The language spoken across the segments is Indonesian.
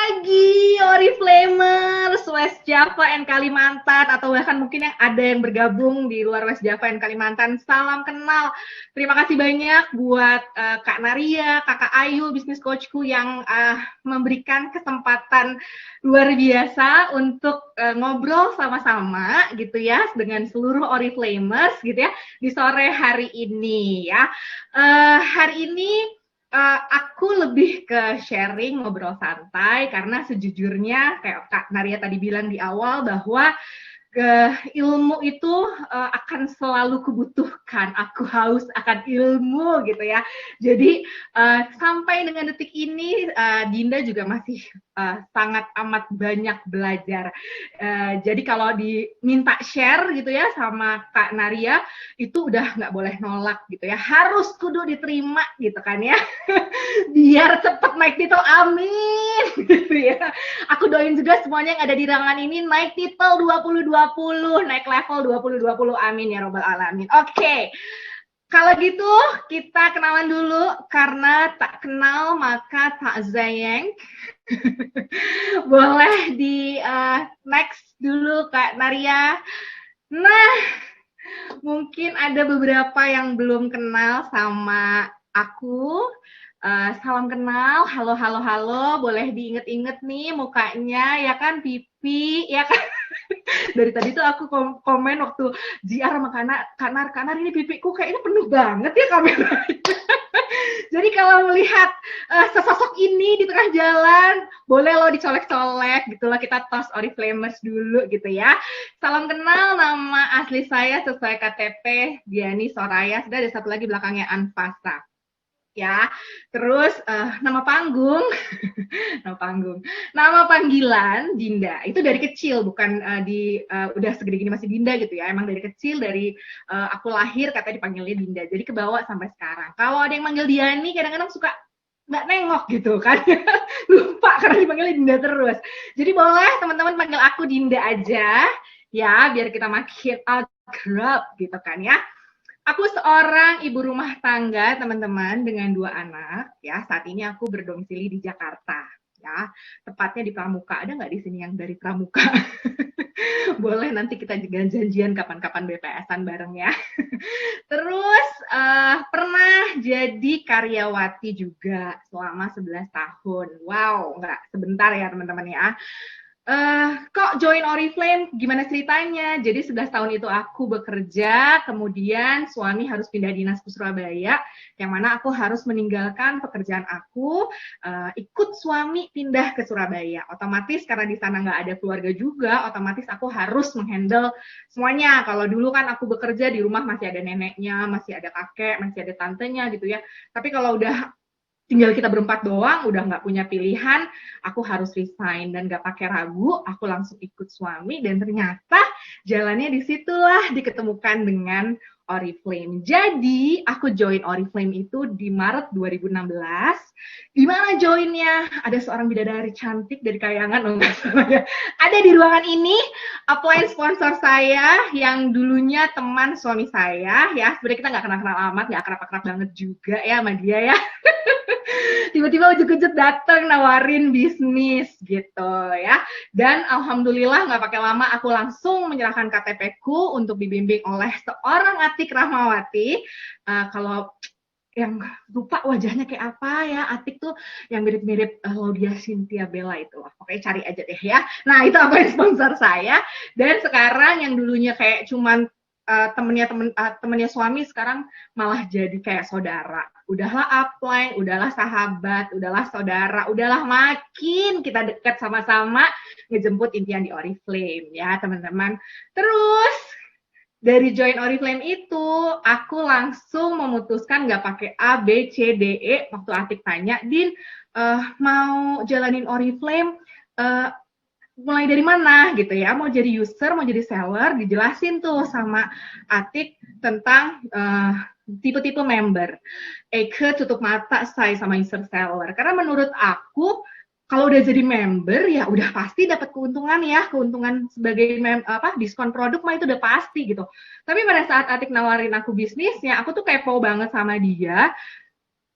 pagi, Oriflamers, West Java and Kalimantan, atau bahkan mungkin yang ada yang bergabung di luar West Java and Kalimantan. Salam kenal. Terima kasih banyak buat Kak Naria, Kakak Ayu, bisnis coachku yang memberikan kesempatan luar biasa untuk ngobrol sama-sama gitu ya dengan seluruh Oriflamers gitu ya di sore hari ini ya. Hari ini aku lebih ke sharing, ngobrol santai, karena sejujurnya kayak Kak Naria tadi bilang di awal bahwa ilmu itu akan selalu kubutuhkan. Aku haus akan ilmu gitu ya. Jadi sampai dengan detik ini Dinda juga masih sangat amat banyak belajar. Jadi kalau diminta share gitu ya sama Kak Naria, itu udah nggak boleh nolak gitu ya. Harus kudu diterima gitu kan ya. Biar cepet naik titel, amin gitu ya. Aku doain juga semuanya yang ada di ruangan ini naik titel 2020, naik level 2020, amin ya robbal alamin. Oke, kalau gitu kita kenalan dulu, karena tak kenal maka tak sayang. Boleh di next dulu Kak Naria. Nah, mungkin ada beberapa yang belum kenal sama aku. Salam kenal, halo, halo, halo, boleh diinget-inget nih mukanya, ya kan, Pipi, ya kan. Dari tadi tuh aku komen waktu JR sama Kanar, ini pipiku kayaknya penuh banget ya kameranya. Jadi kalau melihat sesosok ini di tengah jalan, boleh lo dicolek-colek gitu lah, kita tos Oriflamers dulu gitu ya. Salam kenal, nama asli saya sesuai KTP Diani Soraya, sudah ada satu lagi belakangnya Anfasa. Ya, terus nama panggung, nama panggilan Dinda. Itu dari kecil, bukan udah segede gini masih Dinda gitu ya. Emang dari kecil, dari aku lahir katanya dipanggilnya Dinda. Jadi kebawa sampai sekarang. Kalau ada yang manggil Diani, kadang-kadang suka nggak nengok gitu kan. Lupa karena dipanggilnya Dinda terus. Jadi boleh teman-teman panggil aku Dinda aja ya, biar kita makin akrab gitu kan ya. Aku seorang ibu rumah tangga, teman-teman, dengan 2 anak. Ya, saat ini aku berdomisili di Jakarta. Ya, tepatnya di Pramuka. Ada nggak di sini yang dari Pramuka? Boleh nanti kita juga janjian kapan-kapan BPS-an bareng ya. Terus pernah jadi karyawati juga selama 11 tahun. Wow, nggak sebentar ya teman-teman ya. Kok join Oriflame? Gimana ceritanya? Jadi 11 tahun itu aku bekerja, kemudian suami harus pindah dinas ke Surabaya, yang mana aku harus meninggalkan pekerjaan aku, ikut suami pindah ke Surabaya. Otomatis karena di sana nggak ada keluarga juga, otomatis aku harus menghandle semuanya. Kalau dulu kan aku bekerja di rumah masih ada neneknya, masih ada kakek, masih ada tantenya gitu ya. Tapi kalau udah tinggal kita berempat doang, udah nggak punya pilihan, aku harus resign dan nggak pakai ragu, aku langsung ikut suami, dan ternyata jalannya disitulah diketemukan dengan Oriflame. Jadi aku join Oriflame itu di Maret 2016. Gimana joinnya? Ada seorang bidadari cantik dari Kayangan, ada di ruangan ini, upline sponsor saya yang dulunya teman suami saya ya. Sebenarnya kita nggak kenal-kenal amat, nggak akrab-akrab banget juga ya sama dia ya. Tiba-tiba ujuk-ujuk datang nawarin bisnis gitu ya. Dan alhamdulillah nggak pakai lama aku langsung menyerahkan KTP-ku untuk dibimbing oleh seorang Atik Rahmawati. Kalau yang lupa wajahnya kayak apa ya, Atik tuh yang mirip-mirip Laudia Cynthia Bella itu lah. Pokoknya cari aja deh ya. Nah, itu apa yang sponsor saya. Dan sekarang yang dulunya kayak cuman temennya suami, sekarang malah jadi kayak saudara. Udahlah upline, udahlah sahabat, udahlah saudara, udahlah makin kita dekat sama-sama ngejemput impian di Oriflame ya teman-teman. Terus dari join Oriflame itu, aku langsung memutuskan nggak pakai A, B, C, D, E. Waktu Atik tanya, Din, mau jalanin Oriflame, mulai dari mana gitu ya, mau jadi user, mau jadi seller, dijelasin tuh sama Atik tentang tipe-tipe member. Eke tutup mata saya sama user seller. Karena menurut aku, kalau udah jadi member ya udah pasti dapat keuntungan ya, keuntungan sebagai diskon produk mah itu udah pasti gitu. Tapi pada saat Atik nawarin aku bisnisnya, aku tuh kepo banget sama dia.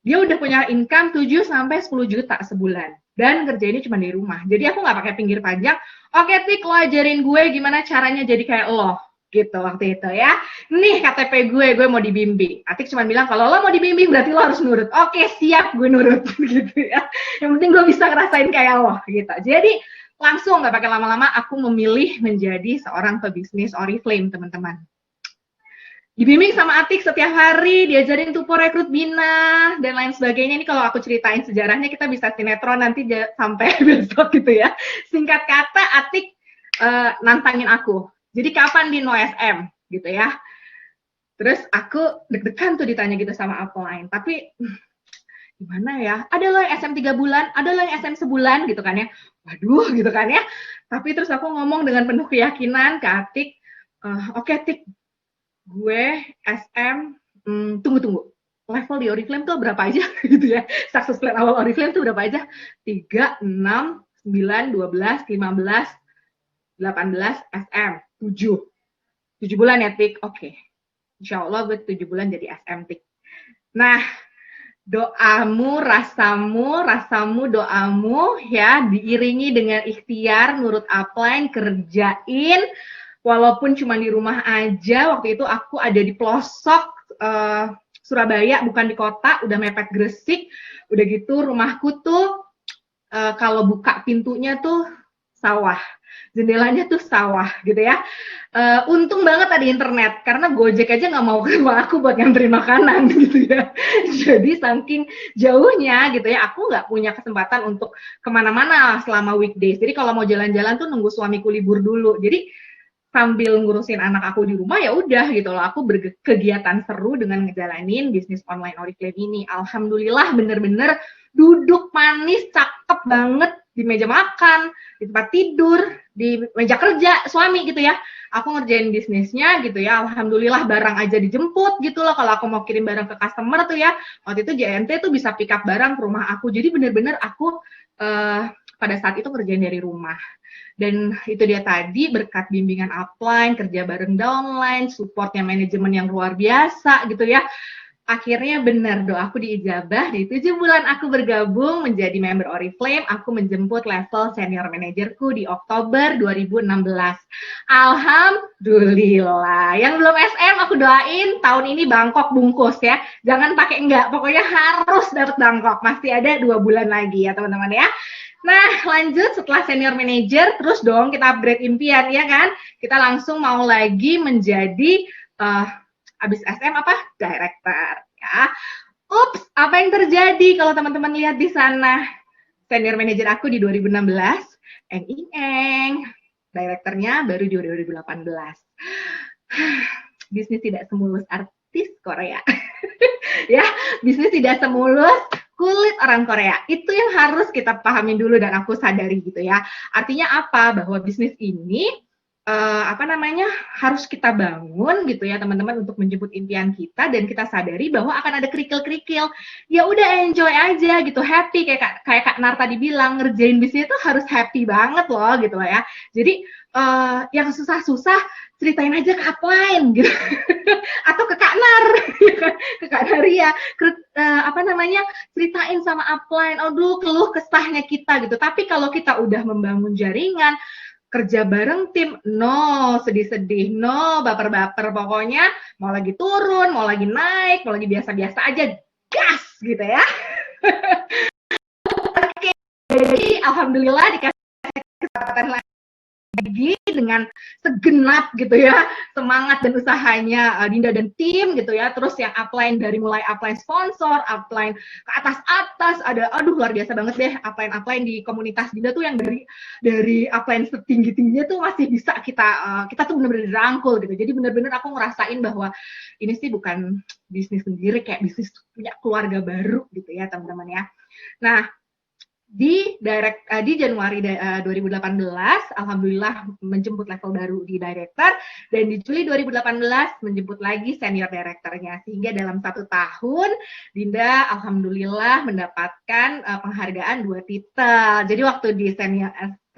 Dia udah punya income 7 sampai 10 juta sebulan dan kerjainnya cuma di rumah. Jadi aku nggak pakai pinggir panjang. Oke, Tik, lo ajarin gue gimana caranya jadi kayak lo gitu waktu itu ya. Nih KTP gue mau dibimbing. Atik cuma bilang kalau lo mau dibimbing berarti lo harus nurut. Oke, siap, gue nurut gitu ya. Yang penting gue bisa ngerasain kayak lo gitu. Jadi langsung nggak pakai lama-lama aku memilih menjadi seorang pebisnis Oriflame, teman-teman. Dibimbing sama Atik setiap hari, diajarin tupo rekrut bina dan lain sebagainya. Ini kalau aku ceritain sejarahnya kita bisa sinetron nanti sampai besok gitu ya. Singkat kata Atik nantangin aku. Jadi kapan di no SM gitu ya. Terus aku deg-degan tuh ditanya gitu sama upline. Tapi gimana ya? Ada loh yang SM 3 bulan, ada loh yang SM sebulan gitu kan ya. Waduh gitu kan ya. Tapi terus aku ngomong dengan penuh keyakinan ke Atik, oke, Tik, gue SM tunggu. Level di Oriflame tuh berapa aja gitu ya. Success plan awal Oriflame tuh berapa aja? 3, 6, 9, 12, 15, 18 SM. 7 bulan ya, Tik. Oke. Insya Allah gue 7 bulan jadi SM, Tik. Nah, doamu, rasamu, doamu ya, diiringi dengan ikhtiar, nurut upline, kerjain, walaupun cuma di rumah aja. Waktu itu aku ada di pelosok Surabaya, bukan di kota, udah mepet Gresik. Udah gitu rumahku tuh kalau buka pintunya tuh sawah. Jendelanya tuh sawah gitu ya. Untung banget ada internet karena Gojek aja nggak mau ke rumah aku buat nganterin makanan gitu ya. Jadi saking jauhnya gitu ya, aku nggak punya kesempatan untuk kemana-mana selama weekdays. Jadi kalau mau jalan-jalan tuh nunggu suamiku libur dulu. Jadi sambil ngurusin anak aku di rumah ya udah gitu loh, aku berkegiatan seru dengan ngejalanin bisnis online Oriflame ini. Alhamdulillah bener-bener duduk manis, cakep banget di meja makan, di tempat tidur, di meja kerja suami gitu ya. Aku ngerjain bisnisnya gitu ya. Alhamdulillah barang aja dijemput gitu loh. Kalau aku mau kirim barang ke customer tuh ya, waktu itu JNT tuh bisa pick up barang ke rumah aku. Jadi bener-bener aku pada saat itu kerjain dari rumah. Dan itu dia tadi berkat bimbingan upline, kerja bareng downline, supportnya manajemen yang luar biasa gitu ya. Akhirnya benar doaku diijabah. Di 7 bulan aku bergabung menjadi member Oriflame, aku menjemput level senior manajerku di Oktober 2016. Alhamdulillah. Yang belum SM aku doain tahun ini Bangkok bungkus ya. Jangan pakai enggak, pokoknya harus dapat Bangkok. Masih ada 2 bulan lagi ya teman-teman ya. Nah, lanjut setelah senior manager, terus dong kita upgrade impian, ya kan? Kita langsung mau lagi menjadi, abis SM apa? Director, ya. Ups, apa yang terjadi kalau teman-teman lihat di sana? Senior manager aku di 2016, eng-eng, direkturnya baru di 2018. Bisnis tidak semulus artis Korea. Ya, bisnis tidak semulus kulit orang Korea. Itu yang harus kita pahami dulu dan aku sadari gitu ya. Artinya apa? Bahwa bisnis ini harus kita bangun gitu ya teman-teman untuk menjemput impian kita dan kita sadari bahwa akan ada kerikil-kerikil. Ya udah enjoy aja gitu, happy kayak Kak Nar tadi bilang, ngerjain bisnis itu harus happy banget loh gitu loh ya. Jadi yang susah-susah ceritain aja ke upline gitu atau ke Kak Nar ke Kak Naria ceritain sama upline, aduh keluh kesahnya kita gitu. Tapi kalau kita udah membangun jaringan, kerja bareng tim, no sedih-sedih, no baper-baper, pokoknya mau lagi turun, mau lagi naik, mau lagi biasa-biasa aja, gas gitu ya. Oke, jadi alhamdulillah dikasih kesempatan lagi dengan segenap gitu ya semangat dan usahanya Dinda dan tim gitu ya. Terus yang upline dari mulai upline sponsor, upline ke atas ada, aduh luar biasa banget deh upline di komunitas Dinda tuh yang dari upline setinggi-tingginya tuh masih bisa kita tuh bener-bener rangkul gitu. Jadi bener-bener aku ngerasain bahwa ini sih bukan bisnis sendiri, kayak bisnis punya keluarga baru gitu ya teman-teman ya. Nah, di Januari 2018 alhamdulillah menjemput level baru di director, dan di Juli 2018 menjemput lagi senior directornya, sehingga dalam 1 tahun Dinda alhamdulillah mendapatkan penghargaan 2 titel. Jadi waktu di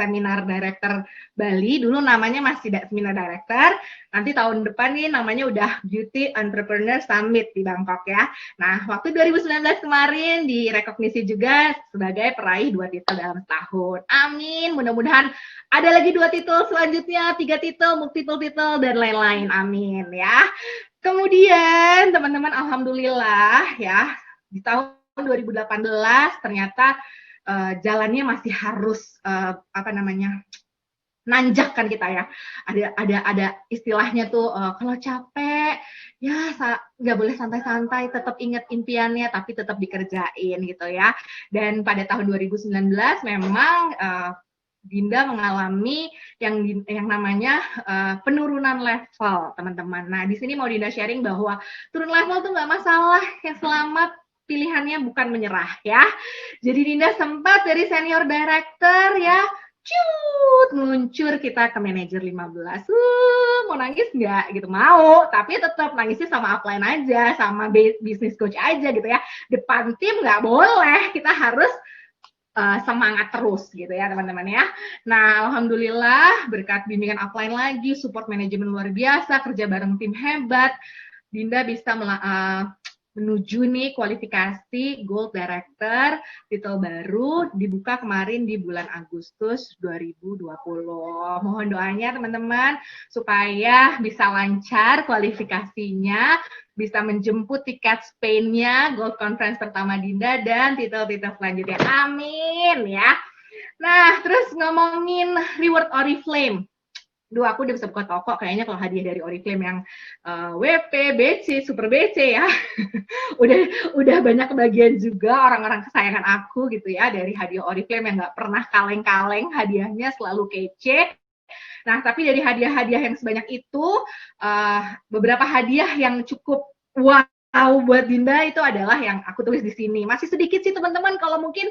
Seminar Director Bali. Dulu namanya masih Seminar Director. Nanti tahun depan nih namanya udah Beauty Entrepreneur Summit di Bangkok ya. Nah, waktu 2019 kemarin direkognisi juga sebagai peraih 2 titel dalam setahun. Amin. Mudah-mudahan ada lagi 2 titel selanjutnya, 3 titel, multiple titel, dan lain-lain. Amin ya. Kemudian teman-teman alhamdulillah ya di tahun 2018 ternyata jalannya masih harus nanjak kan kita ya. Ada istilahnya tuh kalau capek ya nggak boleh santai-santai, tetap ingat impiannya tapi tetap dikerjain gitu ya. Dan pada tahun 2019 memang Dinda mengalami yang namanya penurunan level, teman-teman. Nah, di sini mau Dinda sharing bahwa turun level tuh nggak masalah, yang selamat pilihannya bukan menyerah ya. Jadi Dinda sempat dari senior director ya, meluncur kita ke manajer 15. Mau nangis nggak gitu? Mau, tapi tetap nangisnya sama upline aja, sama business coach aja gitu ya. Depan tim nggak boleh, kita harus semangat terus gitu ya teman-teman ya. Nah, alhamdulillah berkat bimbingan upline lagi, support manajemen luar biasa, kerja bareng tim hebat, Dinda bisa menuju nih kualifikasi Gold Director, titel baru dibuka kemarin di bulan Agustus 2020. Mohon doanya teman-teman supaya bisa lancar kualifikasinya, bisa menjemput tiket Spain-nya, Gold Conference pertama Dinda, dan titel-titel selanjutnya. Amin ya. Nah, terus ngomongin reward Oriflame. Duh, aku udah bisa buka toko kayaknya kalau hadiah dari Oriflame yang WP, BC, Super BC ya. udah banyak kebagian juga orang-orang kesayangan aku gitu ya dari hadiah Oriflame yang nggak pernah kaleng-kaleng, hadiahnya selalu kece. Nah, tapi dari hadiah-hadiah yang sebanyak itu, beberapa hadiah yang cukup wow buat Dinda itu adalah yang aku tulis di sini. Masih sedikit sih teman-teman, kalau mungkin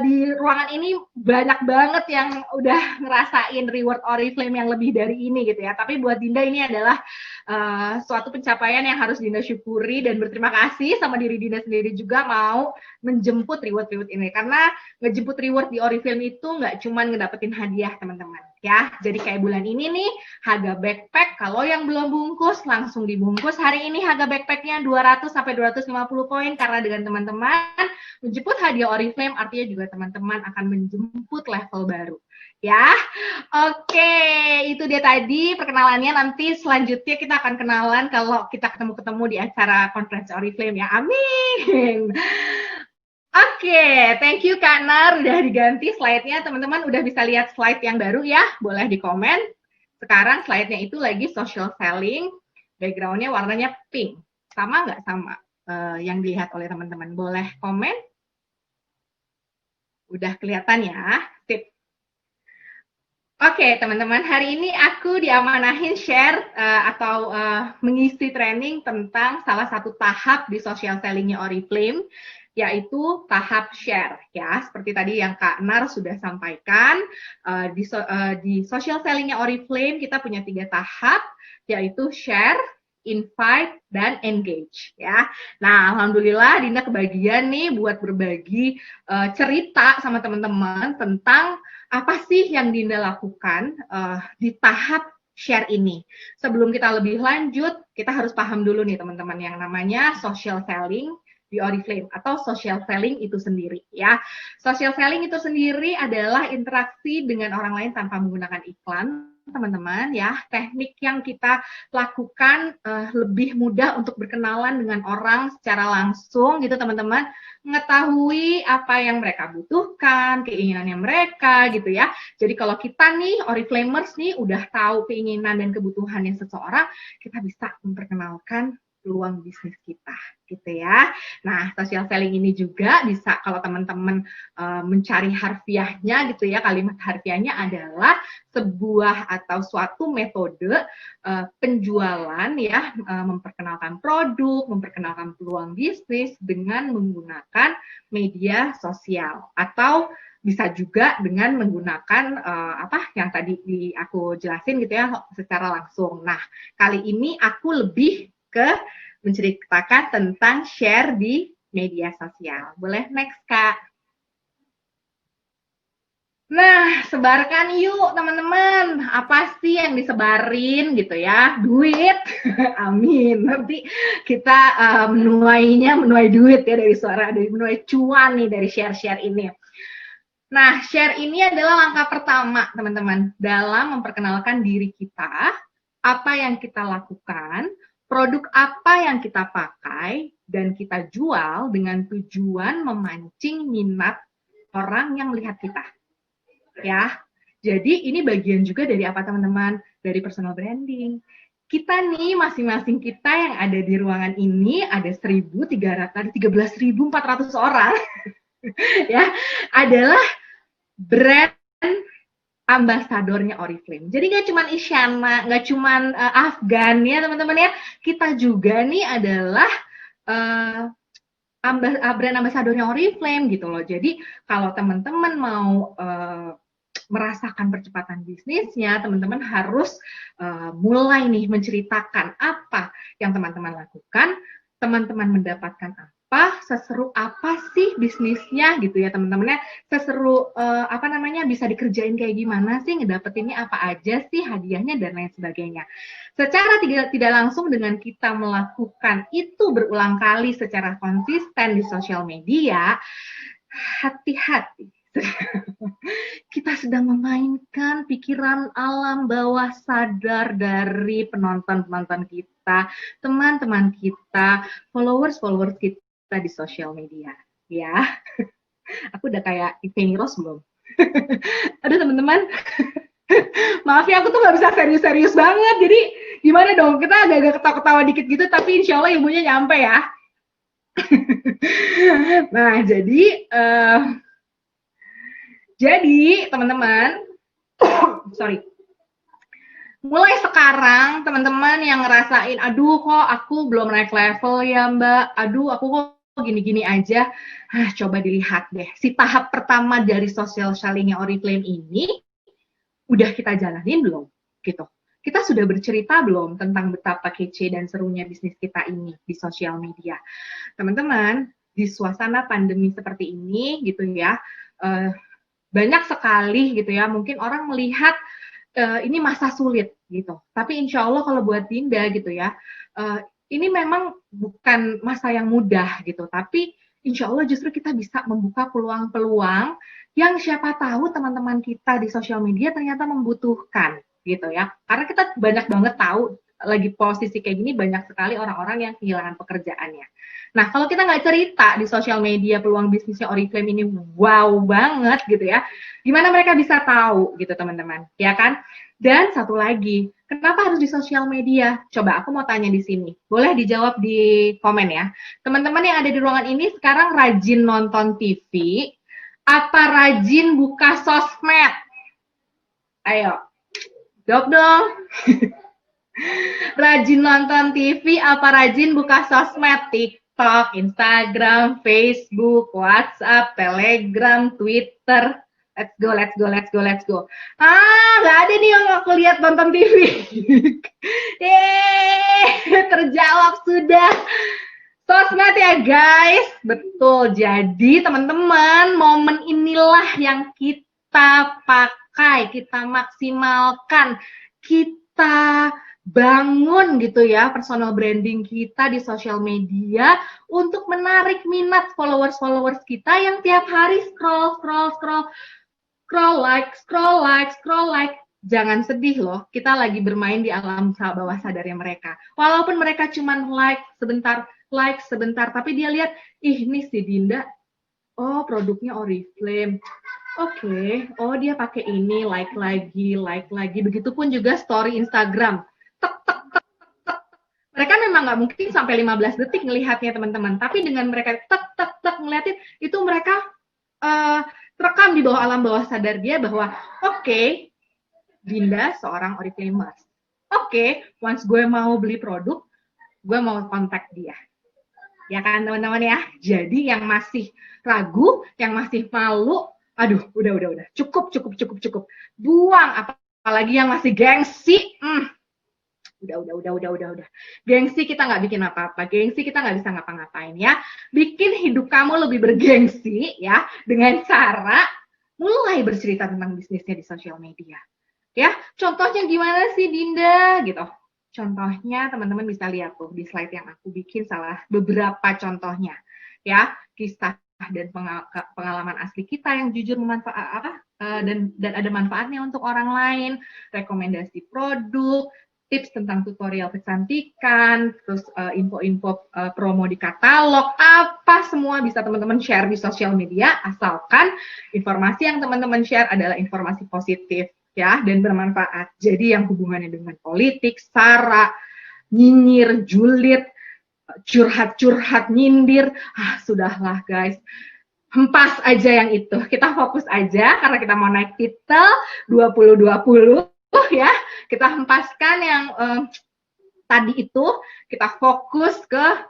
di ruangan ini banyak banget yang udah ngerasain reward Oriflame yang lebih dari ini gitu ya. Tapi buat Dinda ini adalah suatu pencapaian yang harus Dinda syukuri dan berterima kasih sama diri Dinda sendiri juga mau menjemput reward-reward ini. Karena ngejemput reward di Oriflame itu nggak cuma ngedapetin hadiah teman-teman ya. Jadi kayak bulan ini nih Haga Backpack, kalau yang belum bungkus langsung dibungkus. Hari ini Haga Backpacknya 200 sampai 250 poin karena dengan teman-teman menjemput hadiah Oriflame artinya juga teman-teman akan menjemput level baru ya. Oke, itu dia tadi perkenalannya. Nanti selanjutnya kita akan kenalan kalau kita ketemu-ketemu di acara konferensi Oriflame ya. Amin. Oke, thank you Kak Nar, udah diganti slide-nya. Teman-teman udah bisa lihat slide yang baru ya, boleh di komen. Sekarang slide-nya itu lagi social selling, background-nya warnanya pink. Sama nggak sama yang dilihat oleh teman-teman? Boleh komen? Udah kelihatan ya, tip. Oke, teman-teman, hari ini aku diamanahin share atau mengisi training tentang salah satu tahap di social selling-nya Oriflame, yaitu tahap share ya. Seperti tadi yang Kak Nar sudah sampaikan, di social selling-nya Oriflame kita punya 3 tahap, yaitu share, invite, dan engage ya. Nah, alhamdulillah Dinda kebagian nih buat berbagi cerita sama teman-teman tentang apa sih yang Dinda lakukan di tahap share ini. Sebelum kita lebih lanjut, kita harus paham dulu nih teman-teman yang namanya social selling di Oriflame atau social selling itu sendiri ya. Social selling itu sendiri adalah interaksi dengan orang lain tanpa menggunakan iklan, teman-teman ya. Teknik yang kita lakukan lebih mudah untuk berkenalan dengan orang secara langsung gitu teman-teman, mengetahui apa yang mereka butuhkan, keinginannya mereka gitu ya. Jadi kalau kita nih Oriflamers nih udah tahu keinginan dan kebutuhannya seseorang, kita bisa memperkenalkan peluang bisnis kita gitu ya. Nah, social selling ini juga bisa kalau teman-teman mencari harfiahnya gitu ya, kalimat harfiahnya adalah sebuah atau suatu metode penjualan ya, memperkenalkan produk, memperkenalkan peluang bisnis dengan menggunakan media sosial atau bisa juga dengan menggunakan apa yang tadi aku jelasin gitu ya secara langsung. Nah, kali ini aku lebih ke menceritakan tentang share di media sosial. Boleh next, Kak? Nah, sebarkan yuk teman-teman. Apa sih yang disebarin gitu ya? Duit. Amin. Nanti kita menuai duit ya dari suara, dari menuai cuan nih dari share-share ini. Nah, share ini adalah langkah pertama, teman-teman, dalam memperkenalkan diri kita, apa yang kita lakukan, produk apa yang kita pakai, dan kita jual dengan tujuan memancing minat orang yang melihat kita. Ya, jadi ini bagian juga dari apa, teman-teman? Dari personal branding. Kita nih, masing-masing kita yang ada di ruangan ini, ada 13.400 orang, ya, adalah brand ambasadornya Oriflame. Jadi nggak cuma Isyana, nggak cuma Afgan ya teman-teman ya. Kita juga nih adalah uh, brand ambasadornya Oriflame gitu loh. Jadi kalau teman-teman mau merasakan percepatan bisnisnya, teman-teman harus mulai nih menceritakan apa yang teman-teman lakukan, teman-teman mendapatkan apa, seseru apa sih bisnisnya gitu ya teman-teman ya, seseru apa namanya, bisa dikerjain kayak gimana sih, ngedapetinnya apa aja sih hadiahnya dan lain sebagainya. Secara tidak langsung dengan kita melakukan itu berulang kali secara konsisten di sosial media, hati-hati. Kita sedang memainkan pikiran alam bawah sadar dari penonton-penonton kita, teman-teman kita, followers-followers kita di sosial media. Ya, aku udah kayak Iveni Rose belum? Aduh teman-teman, maaf ya aku tuh gak bisa serius-serius banget. Jadi gimana dong? Kita agak-agak ketawa-ketawa dikit gitu, tapi insya Allah ilmunya nyampe ya. Nah, jadi teman-teman, sorry, mulai sekarang teman-teman yang ngerasain, aduh kok aku belum naik level ya mbak, aduh aku kok gini-gini aja, coba dilihat deh, si tahap pertama dari social selling-nya Oriflame ini udah kita jalanin belum? Gitu. Kita sudah bercerita belum tentang betapa kece dan serunya bisnis kita ini di sosial media? Teman-teman, di suasana pandemi seperti ini gitu ya, banyak sekali gitu ya, mungkin orang melihat ini masa sulit gitu. Tapi insya Allah kalau buat Dinda gitu ya, ini memang bukan masa yang mudah gitu. Tapi insya Allah justru kita bisa membuka peluang-peluang yang siapa tahu teman-teman kita di sosial media ternyata membutuhkan gitu ya. Karena kita banyak banget tahu lagi posisi kayak gini, banyak sekali orang-orang yang kehilangan pekerjaannya. Nah, kalau kita nggak cerita di sosial media peluang bisnisnya Oriflame ini wow banget gitu ya, gimana mereka bisa tahu gitu teman-teman, ya kan? Dan satu lagi, kenapa harus di sosial media? Coba aku mau tanya di sini, boleh dijawab di komen ya. Teman-teman yang ada di ruangan ini sekarang rajin nonton TV, apa rajin buka sosmed? Ayo, jawab dong. Rajin nonton TV apa rajin buka sosmed? TikTok, Instagram, Facebook, WhatsApp, Telegram, Twitter. Let's go, let's go, let's go, let's go. Nggak ada nih yang aku lihat nonton TV. Terjawab sudah. Sosmed ya guys. Betul, jadi teman-teman, momen inilah yang kita pakai, kita maksimalkan, kita bangun gitu ya personal branding kita di sosial media untuk menarik minat followers kita yang tiap hari scroll like. Jangan sedih loh, kita lagi bermain di alam bawah sadarnya mereka. Walaupun mereka cuma like sebentar, tapi dia lihat, ini si Dinda, oh produknya Oriflame, oke, oh dia pakai ini, like lagi. Begitupun juga story Instagram. Mereka memang nggak mungkin sampai 15 detik ngelihatnya teman-teman, tapi dengan mereka ngeliatin, itu mereka terekam di bawah alam bawah sadar dia bahwa oke, Dinda seorang Oriflamers. Oke, once gue mau beli produk, gue mau kontak dia. Ya kan teman-teman ya. Jadi yang masih ragu, yang masih malu, aduh, udah. Cukup. Buang, apalagi yang masih gengsi. Udah. Gengsi kita nggak bikin apa-apa. Gengsi kita nggak bisa ngapa-ngapain ya. Bikin hidup kamu lebih bergengsi ya dengan cara mulai bercerita tentang bisnisnya di sosial media. Ya, contohnya gimana sih Dinda gitu. Contohnya teman-teman bisa lihat tuh di slide yang aku bikin salah beberapa contohnya. Ya, kisah dan pengalaman asli kita yang jujur dan ada manfaatnya untuk orang lain, rekomendasi produk, tips tentang tutorial kecantikan, terus info-info promo di katalog, apa semua bisa teman-teman share di sosial media asalkan informasi yang teman-teman share adalah informasi positif ya dan bermanfaat. Jadi yang hubungannya dengan politik, sara, nyinyir, julid, curhat-curhat, nyindir, sudahlah guys. Hempas aja yang itu. Kita fokus aja karena kita mau naik titel 2020 ya. Kita hempaskan yang tadi itu, kita fokus ke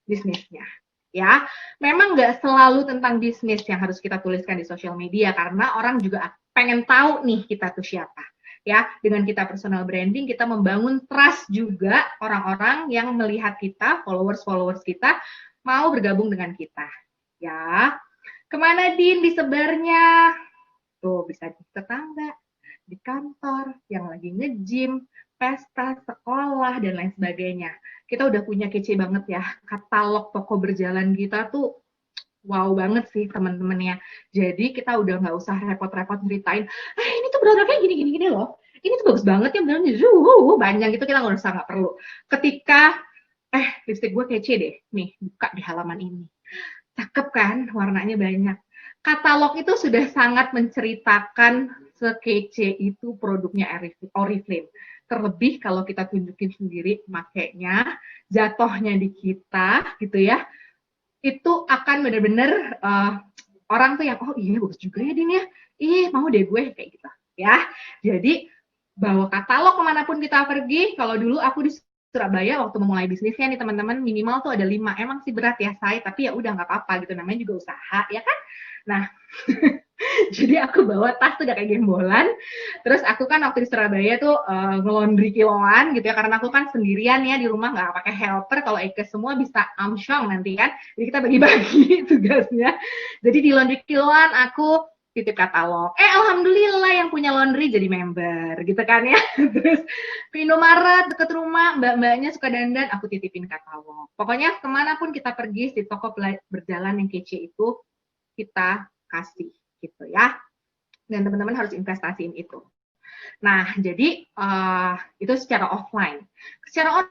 bisnisnya. Ya, memang nggak selalu tentang bisnis yang harus kita tuliskan di sosial media karena orang juga pengen tahu nih kita tuh siapa. Ya, dengan kita personal branding kita membangun trust juga orang-orang yang melihat kita, followers kita mau bergabung dengan kita. Ya, kemana Din disebarnya? Tuh bisa di tetangga, di kantor, yang lagi nge-gym, pesta, sekolah, dan lain sebagainya. Kita udah punya kece banget ya, katalog toko berjalan kita tuh wow banget sih teman-temannya. Jadi kita udah nggak usah repot-repot ceritain, ini tuh produknya gini-gini loh. Ini tuh bagus banget ya, beneran banyak gitu kita nggak perlu. Ketika lipstick gue kece deh, nih buka di halaman ini. Cakep kan, warnanya banyak. Katalog itu sudah sangat menceritakan sekece itu produknya Oriflame. Terlebih kalau kita tunjukin sendiri makainya, jatuhnya di kita gitu ya, itu akan benar-benar orang tuh yang oh iya bagus juga ya Din ya, mau deh gue kayak gitu ya. Jadi bawa katalog kemanapun kita pergi. Kalau dulu aku di Surabaya waktu memulai bisnisnya nih teman-teman minimal tuh ada 5. Emang sih berat ya saya, tapi ya udah nggak apa-apa gitu, namanya juga usaha ya kan. Nah jadi aku bawa tas tuh udah kayak gembolan. Terus aku kan waktu di Surabaya tuh ngelondri kiloan gitu ya, karena aku kan sendirian ya di rumah nggak pakai helper. Kalau Eke semua bisa amsyong nanti kan, jadi kita bagi-bagi tugasnya. Jadi di laundry kiloan aku titip katalog. Alhamdulillah yang punya laundry jadi member gitu kan ya. Terus ke Indomaret deket rumah, mbak-mbaknya suka dandan, aku titipin katalog. Pokoknya kemanapun kita pergi, di toko berjalan yang kece itu kita kasih gitu ya. Dan teman-teman harus investasiin itu. Nah, jadi itu secara offline. Secara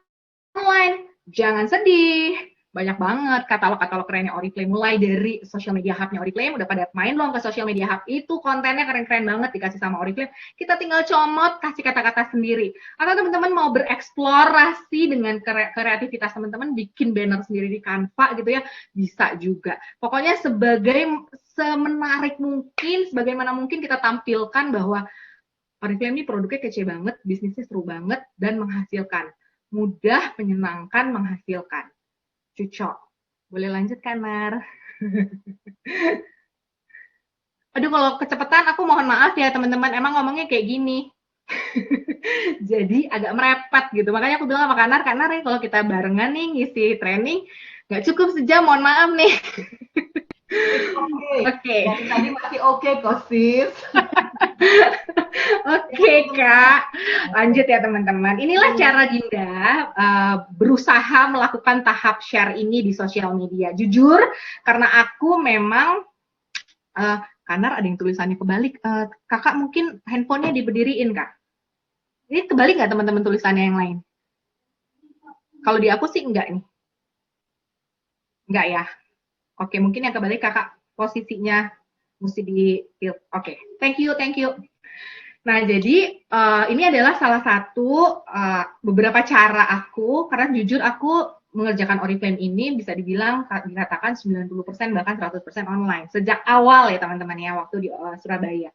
online, jangan sedih. Banyak banget katalog-katalog kerennya Oriflame, mulai dari social media hub-nya Oriflame, udah pada main belum ke social media hub itu, kontennya keren-keren banget dikasih sama Oriflame, kita tinggal comot, kasih kata-kata sendiri. Atau teman-teman mau bereksplorasi dengan kreativitas teman-teman, bikin banner sendiri di Canva gitu ya, bisa juga. Pokoknya semenarik mungkin, sebagaimana mungkin kita tampilkan bahwa Oriflame ini produknya kece banget, bisnisnya seru banget, dan menghasilkan. Mudah, menyenangkan, menghasilkan. Cocok. Boleh lanjut kan, Nar? Aduh, kalau kecepatan aku mohon maaf ya, teman-teman. Emang ngomongnya kayak gini. Jadi agak merepet gitu. Makanya aku bilang sama Kanar, Kanar kalau kita barengan nih ngisi training, nggak cukup sejam, mohon maaf nih. Oke. Tadi masih oke kok, sis. Oke Kak, lanjut ya teman-teman. Inilah cara Dinda berusaha melakukan tahap share ini di sosial media. Jujur, karena aku memang karena ada yang tulisannya kebalik. Kakak mungkin handphonenya diberdiriin Kak. Ini kebalik nggak teman-teman tulisannya yang lain? Kalau di aku sih enggak nih. Enggak ya. Oke, mungkin yang kebalik Kakak posisinya mesti di tilt. Oke, thank you. Nah, jadi ini adalah salah satu beberapa cara aku, karena jujur aku mengerjakan Oriflame ini bisa dibilang dikatakan 90% bahkan 100% online. Sejak awal ya teman-teman ya, waktu di Surabaya.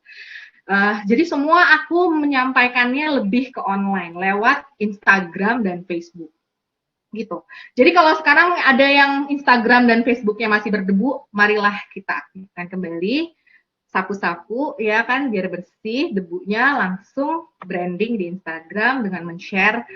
Jadi semua aku menyampaikannya lebih ke online, lewat Instagram dan Facebook. Gitu. Jadi kalau sekarang ada yang Instagram dan Facebooknya masih berdebu, marilah kita aktifkan kembali, sapu-sapu ya kan biar bersih debunya, langsung branding di Instagram dengan men-share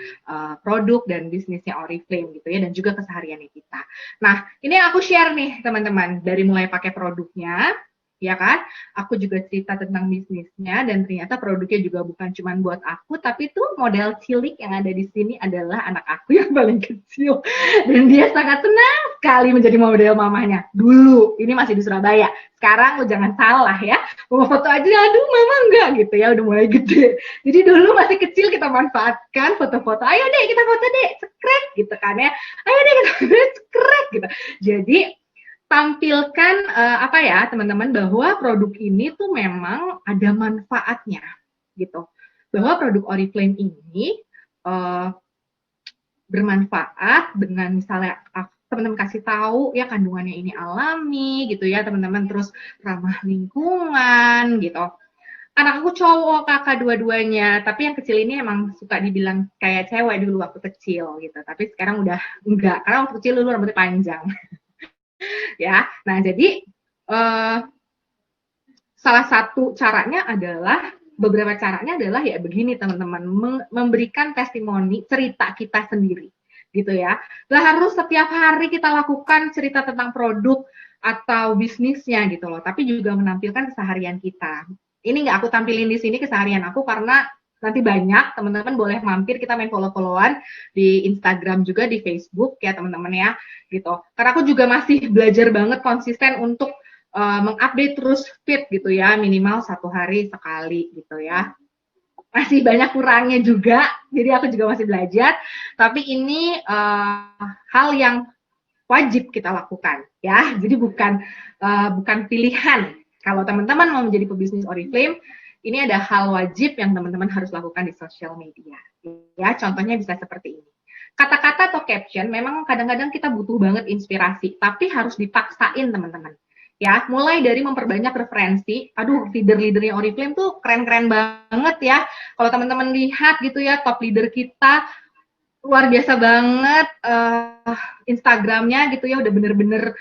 produk dan bisnisnya Oriflame gitu ya, dan juga kesehariannya kita. Nah, ini yang aku share nih teman-teman, dari mulai pakai produknya ya kan? Aku juga cerita tentang bisnisnya dan ternyata produknya juga bukan cuma buat aku, tapi tuh model cilik yang ada di sini adalah anak aku yang paling kecil dan dia sangat senang sekali menjadi model mamanya. Dulu, ini masih di Surabaya. Sekarang lo jangan salah ya, mau foto aja, aduh mama enggak gitu ya, udah mulai gede. Jadi dulu masih kecil kita manfaatkan foto-foto, ayo deh kita foto deh, cekrek gitu kan ya, ayo deh kita foto cekrek gitu. Jadi tampilkan apa ya teman-teman bahwa produk ini tuh memang ada manfaatnya gitu, bahwa produk Oriflame ini uh, bermanfaat dengan misalnya teman-teman kasih tahu ya kandungannya ini alami gitu ya teman-teman, terus ramah lingkungan gitu. Anak aku cowok kakak dua-duanya, tapi yang kecil ini emang suka dibilang kayak cewek dulu waktu kecil gitu, tapi sekarang udah enggak karena waktu kecil dulu rambutnya panjang ya. Nah, jadi salah satu caranya adalah beberapa caranya adalah ya begini teman-teman, memberikan testimoni cerita kita sendiri gitu ya. Lah harus setiap hari kita lakukan cerita tentang produk atau bisnisnya gitu loh, tapi juga menampilkan keseharian kita. Ini nggak aku tampilin di sini keseharian aku karena nanti banyak teman-teman boleh mampir, kita main follow-followan di Instagram juga, di Facebook ya teman-teman ya gitu. Karena aku juga masih belajar banget konsisten untuk mengupdate terus feed gitu ya, minimal 1 hari sekali gitu ya. Masih banyak kurangnya juga, jadi aku juga masih belajar. Tapi ini hal yang wajib kita lakukan ya. Jadi bukan pilihan. Kalau teman-teman mau menjadi pebisnis Oriflame, ini ada hal wajib yang teman-teman harus lakukan di sosial media. Ya, contohnya bisa seperti ini. Kata-kata atau caption memang kadang-kadang kita butuh banget inspirasi, tapi harus dipaksain teman-teman. Ya, mulai dari memperbanyak referensi. Aduh, leader-leadernya Oriflame tuh keren-keren banget ya. Kalau teman-teman lihat gitu ya, top leader kita luar biasa banget Instagramnya gitu ya, udah bener-bener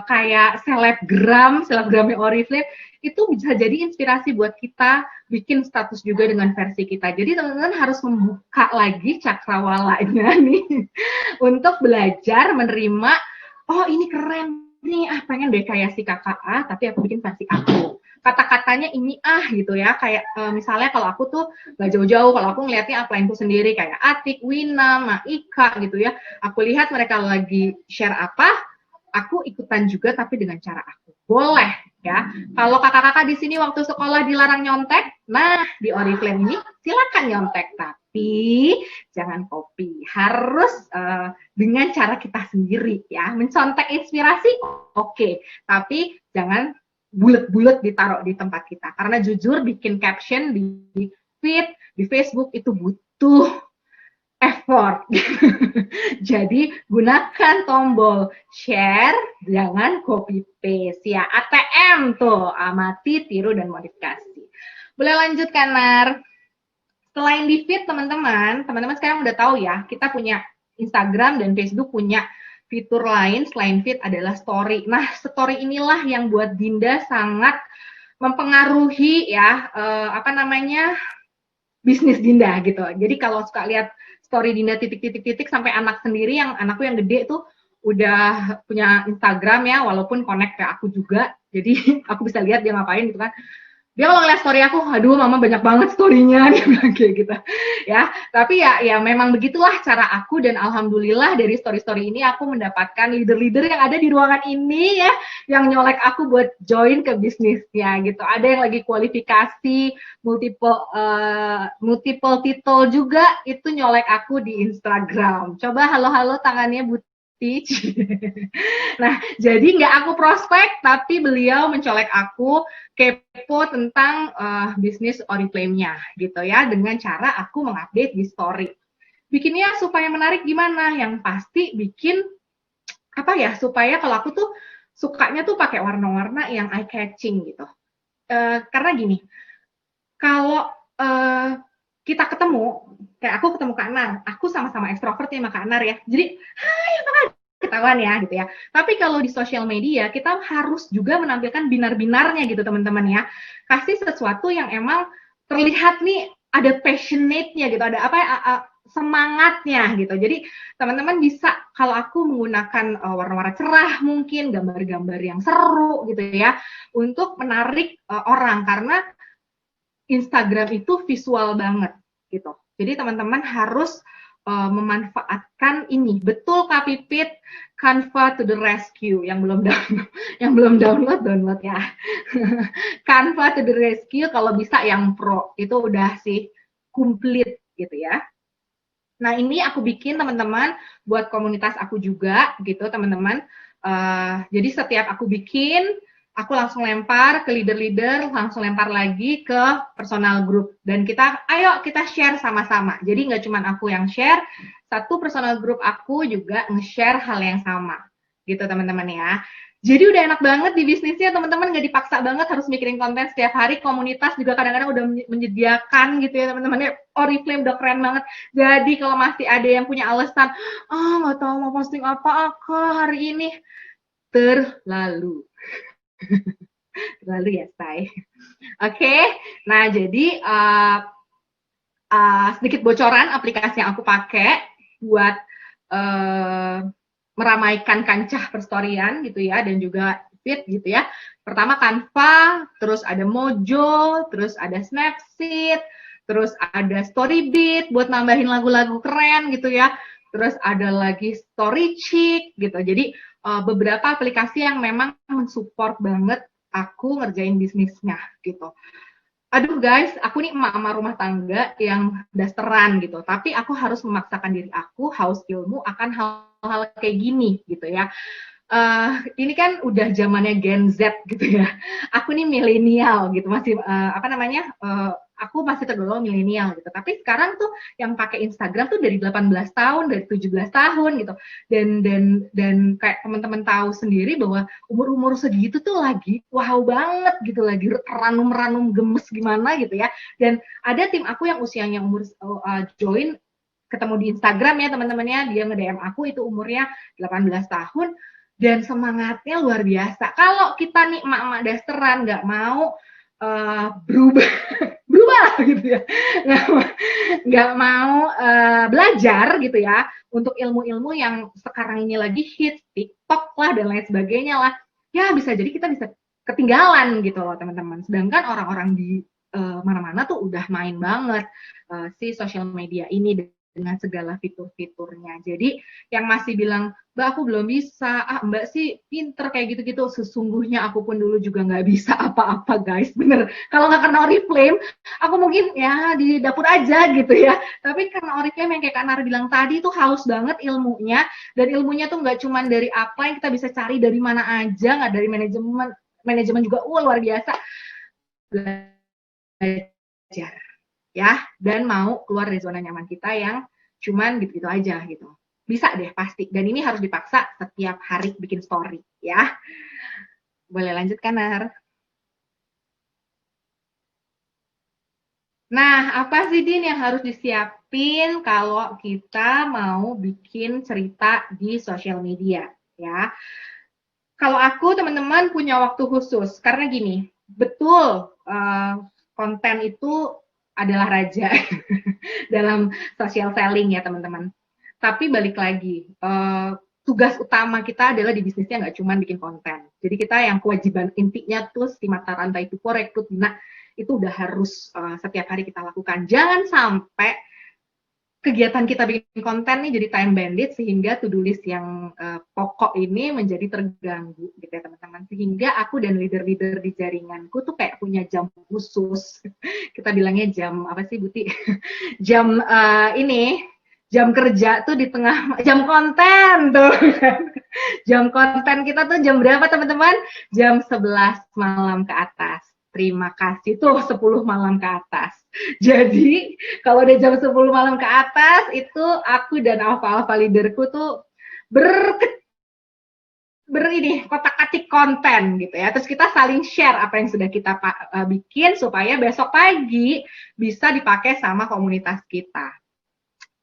kayak selebgramnya Oriflame. Itu bisa jadi inspirasi buat kita bikin status juga dengan versi kita. Jadi teman-teman harus membuka lagi cakrawalanya nih untuk belajar menerima, oh ini keren nih, pengen deh kayak si kakak A, tapi aku bikin versi aku. Kata-katanya ini gitu ya, kayak misalnya kalau aku tuh gak jauh-jauh, kalau aku ngeliatnya uplineku sendiri kayak Atik, Wina, Maika gitu ya, aku lihat mereka lagi share apa, aku ikutan juga tapi dengan cara aku. Boleh ya. Kalau kakak-kakak di sini waktu sekolah dilarang nyontek, nah di Oriflame ini silakan nyontek, tapi jangan copy. Harus dengan cara kita sendiri ya. Mencontek inspirasi oke, tapi jangan bulet-bulet ditaruh di tempat kita. Karena jujur bikin caption di feed, di Facebook itu butuh effort. Jadi gunakan tombol share, jangan copy paste ya. ATM tuh, amati, tiru, dan modifikasi. Boleh lanjut kan, Nar? Selain di feed teman-teman sekarang udah tahu ya, kita punya Instagram dan Facebook punya fitur lain selain feed adalah story. Nah, story inilah yang buat Dinda sangat mempengaruhi ya, bisnis Dinda gitu. Jadi kalau suka lihat story Dinda titik-titik sampai anak sendiri, yang anakku yang gede tuh udah punya Instagram ya, walaupun connect ke aku juga. Jadi aku bisa lihat dia ngapain gitu kan. Dia kalau ngeliat story aku, aduh mama banyak banget story-nya, dia bilang kayak gitu ya. Tapi ya memang begitulah cara aku, dan alhamdulillah dari story-story ini aku mendapatkan leader-leader yang ada di ruangan ini ya, yang nyolek aku buat join ke bisnisnya gitu. Ada yang lagi kualifikasi multiple title juga, itu nyolek aku di Instagram. Coba halo-halo tangannya Nah, jadi nggak aku prospek, tapi beliau mencolek aku kepo tentang bisnis Oriflame-nya gitu ya, dengan cara aku mengupdate di story. Bikinnya supaya menarik gimana? Yang pasti bikin supaya kalau aku tuh sukanya tuh pakai warna-warna yang eye catching gitu. Karena gini, kalau kita ketemu, kayak aku ketemu Kak Nar, aku sama-sama ekstrovert ya sama Kak Nar ya. Jadi, hai apa kabar? Ketahuan ya gitu ya. Tapi kalau di sosial media kita harus juga menampilkan binar-binarnya gitu teman-teman ya. Kasih sesuatu yang emang terlihat nih ada passionate-nya gitu, ada semangatnya gitu. Jadi teman-teman bisa kalau aku menggunakan warna-warna cerah mungkin, gambar-gambar yang seru gitu ya, untuk menarik orang, karena Instagram itu visual banget gitu. Jadi teman-teman harus memanfaatkan ini. Betul Kak Pipit, Canva to the rescue. Yang belum download, yang belum download ya. Canva to the rescue, kalau bisa yang pro, itu udah sih komplit gitu ya. Nah, ini aku bikin teman-teman buat komunitas aku juga gitu, teman-teman. Jadi setiap aku bikin, aku langsung lempar ke leader-leader, langsung lempar lagi ke personal group. Dan ayo kita share sama-sama. Jadi nggak cuma aku yang share, satu personal group aku juga nge-share hal yang sama. Gitu teman-teman ya. Jadi udah enak banget di bisnisnya, teman-teman, nggak dipaksa banget harus mikirin konten setiap hari. Komunitas juga kadang-kadang udah menyediakan gitu ya teman-teman ya. Oriflame udah keren banget. Jadi kalau masih ada yang punya alasan, nggak tahu mau posting apa hari ini, terlalu ya say. Oke, nah jadi sedikit bocoran aplikasi yang aku pakai buat meramaikan kancah perstorian gitu ya, dan juga feed gitu ya. Pertama Canva, terus ada Mojo, terus ada Snapseed, terus ada Storybeat buat nambahin lagu-lagu keren gitu ya. Terus ada lagi Storychick gitu. Jadi beberapa aplikasi yang memang mensupport banget aku ngerjain bisnisnya gitu. Aduh guys, aku nih emak-emak rumah tangga yang dasteran gitu, tapi aku harus memaksakan diri aku haus ilmu akan hal-hal kayak gini gitu ya. Ini kan udah zamannya Gen Z gitu ya. Aku nih milenial gitu, masih aku masih tergolong milenial gitu. Tapi sekarang tuh yang pakai Instagram tuh dari 18 tahun, dari 17 tahun gitu. Dan kayak teman-teman tahu sendiri bahwa umur-umur segitu tuh lagi wow banget gitu, lagi ranum-ranum gemes gimana gitu ya. Dan ada tim aku yang usianya umur join ketemu di Instagram ya teman-temannya, dia nge-DM aku itu umurnya 18 tahun dan semangatnya luar biasa. Kalau kita nih emak-emak dasteran nggak mau berubah gitu ya, nggak mau belajar gitu ya untuk ilmu-ilmu yang sekarang ini lagi hits, TikTok lah dan lain sebagainya lah, ya bisa jadi kita bisa ketinggalan gitu loh teman-teman. Sedangkan orang-orang di mana-mana tuh udah main banget si social media ini dengan segala fitur-fiturnya. Jadi yang masih bilang, Mbak aku belum bisa, Mbak sih pinter kayak gitu-gitu. Sesungguhnya aku pun dulu juga nggak bisa apa-apa guys, bener. Kalau nggak kena Oriflame, aku mungkin ya di dapur aja gitu ya. Tapi karena Oriflame yang kayak Kak Nara bilang tadi itu haus banget ilmunya, dan ilmunya tuh nggak cuma dari apa yang kita bisa cari dari mana aja, nggak dari manajemen juga luar biasa. Belajar ya, dan mau keluar dari zona nyaman kita yang cuman gitu-gitu aja gitu. Bisa deh pasti, dan ini harus dipaksa setiap hari bikin story ya. Boleh lanjut kan Nar? Nah, apa sih Din yang harus disiapin kalau kita mau bikin cerita di sosial media ya? Kalau aku teman-teman punya waktu khusus karena gini, betul konten itu adalah raja dalam social selling ya teman-teman. Tapi balik lagi, tugas utama kita adalah di bisnisnya nggak cuma bikin konten. Jadi kita yang kewajiban intinya tuh si mata rantai itu rekrut bina itu udah harus setiap hari kita lakukan. Jangan sampai kegiatan kita bikin konten nih jadi time bandit sehingga to-do list yang pokok ini menjadi terganggu gitu ya teman-teman. Sehingga aku dan leader-leader di jaringanku tuh kayak punya jam khusus. Kita bilangnya jam apa sih Buti? Jam jam kerja tuh di tengah jam konten tuh. Jam konten kita tuh jam berapa teman-teman? Jam 11 malam ke atas. Terima kasih tuh 10 malam ke atas. Jadi kalau udah jam 10 malam ke atas itu aku dan alpha leaderku tuh ini kotak-katik konten gitu ya. Terus kita saling share apa yang sudah kita bikin supaya besok pagi bisa dipakai sama komunitas kita.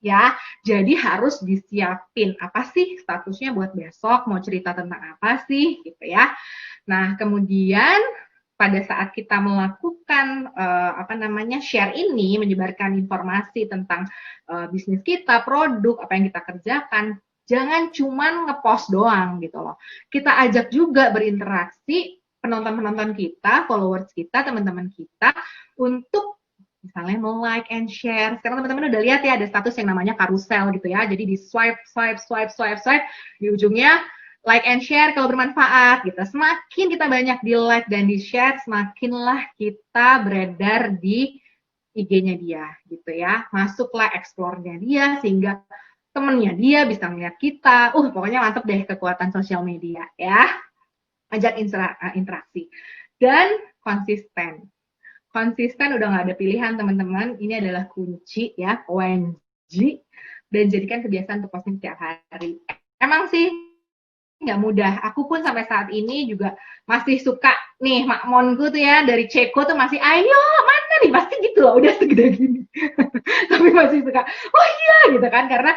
Ya, jadi harus disiapin apa sih statusnya buat besok, mau cerita tentang apa sih gitu ya. Nah, kemudian pada saat kita melakukan share ini, menyebarkan informasi tentang bisnis kita, produk, apa yang kita kerjakan, Jangan cuman ngepost doang gitu loh. Kita ajak juga berinteraksi penonton-penonton kita, followers kita, teman-teman kita untuk misalnya like and share. Sekarang teman-teman udah lihat ya ada status yang namanya karusel gitu ya. Jadi di swipe, swipe, swipe, swipe, swipe, di ujungnya like and share kalau bermanfaat gitu. Semakin kita banyak di like dan di share, semakinlah kita beredar di IG-nya dia gitu ya. Masuklah explore-nya dia sehingga temennya dia bisa ngeliat kita. Pokoknya mantep deh kekuatan sosial media ya. Ajak interaksi. Dan konsisten. Konsisten udah nggak ada pilihan teman-teman. Ini adalah kunci ya, OMG. Dan jadikan kebiasaan untuk posting setiap hari. Emang sih nggak mudah. Aku pun sampai saat ini juga masih suka nih makmonku tuh ya dari Ceko tuh masih ayo mana nih pasti gitu loh udah segede gini. Tapi masih suka oh iya gitu kan karena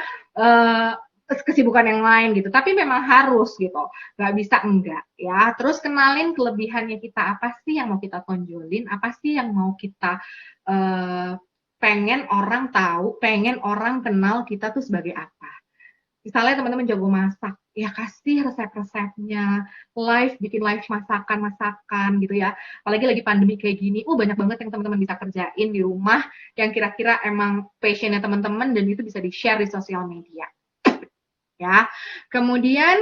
kesibukan yang lain gitu. Tapi memang harus gitu. Nggak bisa enggak ya. Terus kenalin kelebihannya kita apa sih yang mau kita tonjolin, apa sih yang mau kita pengen orang tahu, pengen orang kenal kita tuh sebagai apa. Misalnya teman-teman jago masak, ya kasih resep-resepnya, bikin live masakan gitu ya. Apalagi lagi pandemi kayak gini, banyak banget yang teman-teman bisa kerjain di rumah, yang kira-kira emang passionnya teman-teman dan itu bisa di-share di sosial media. Ya, kemudian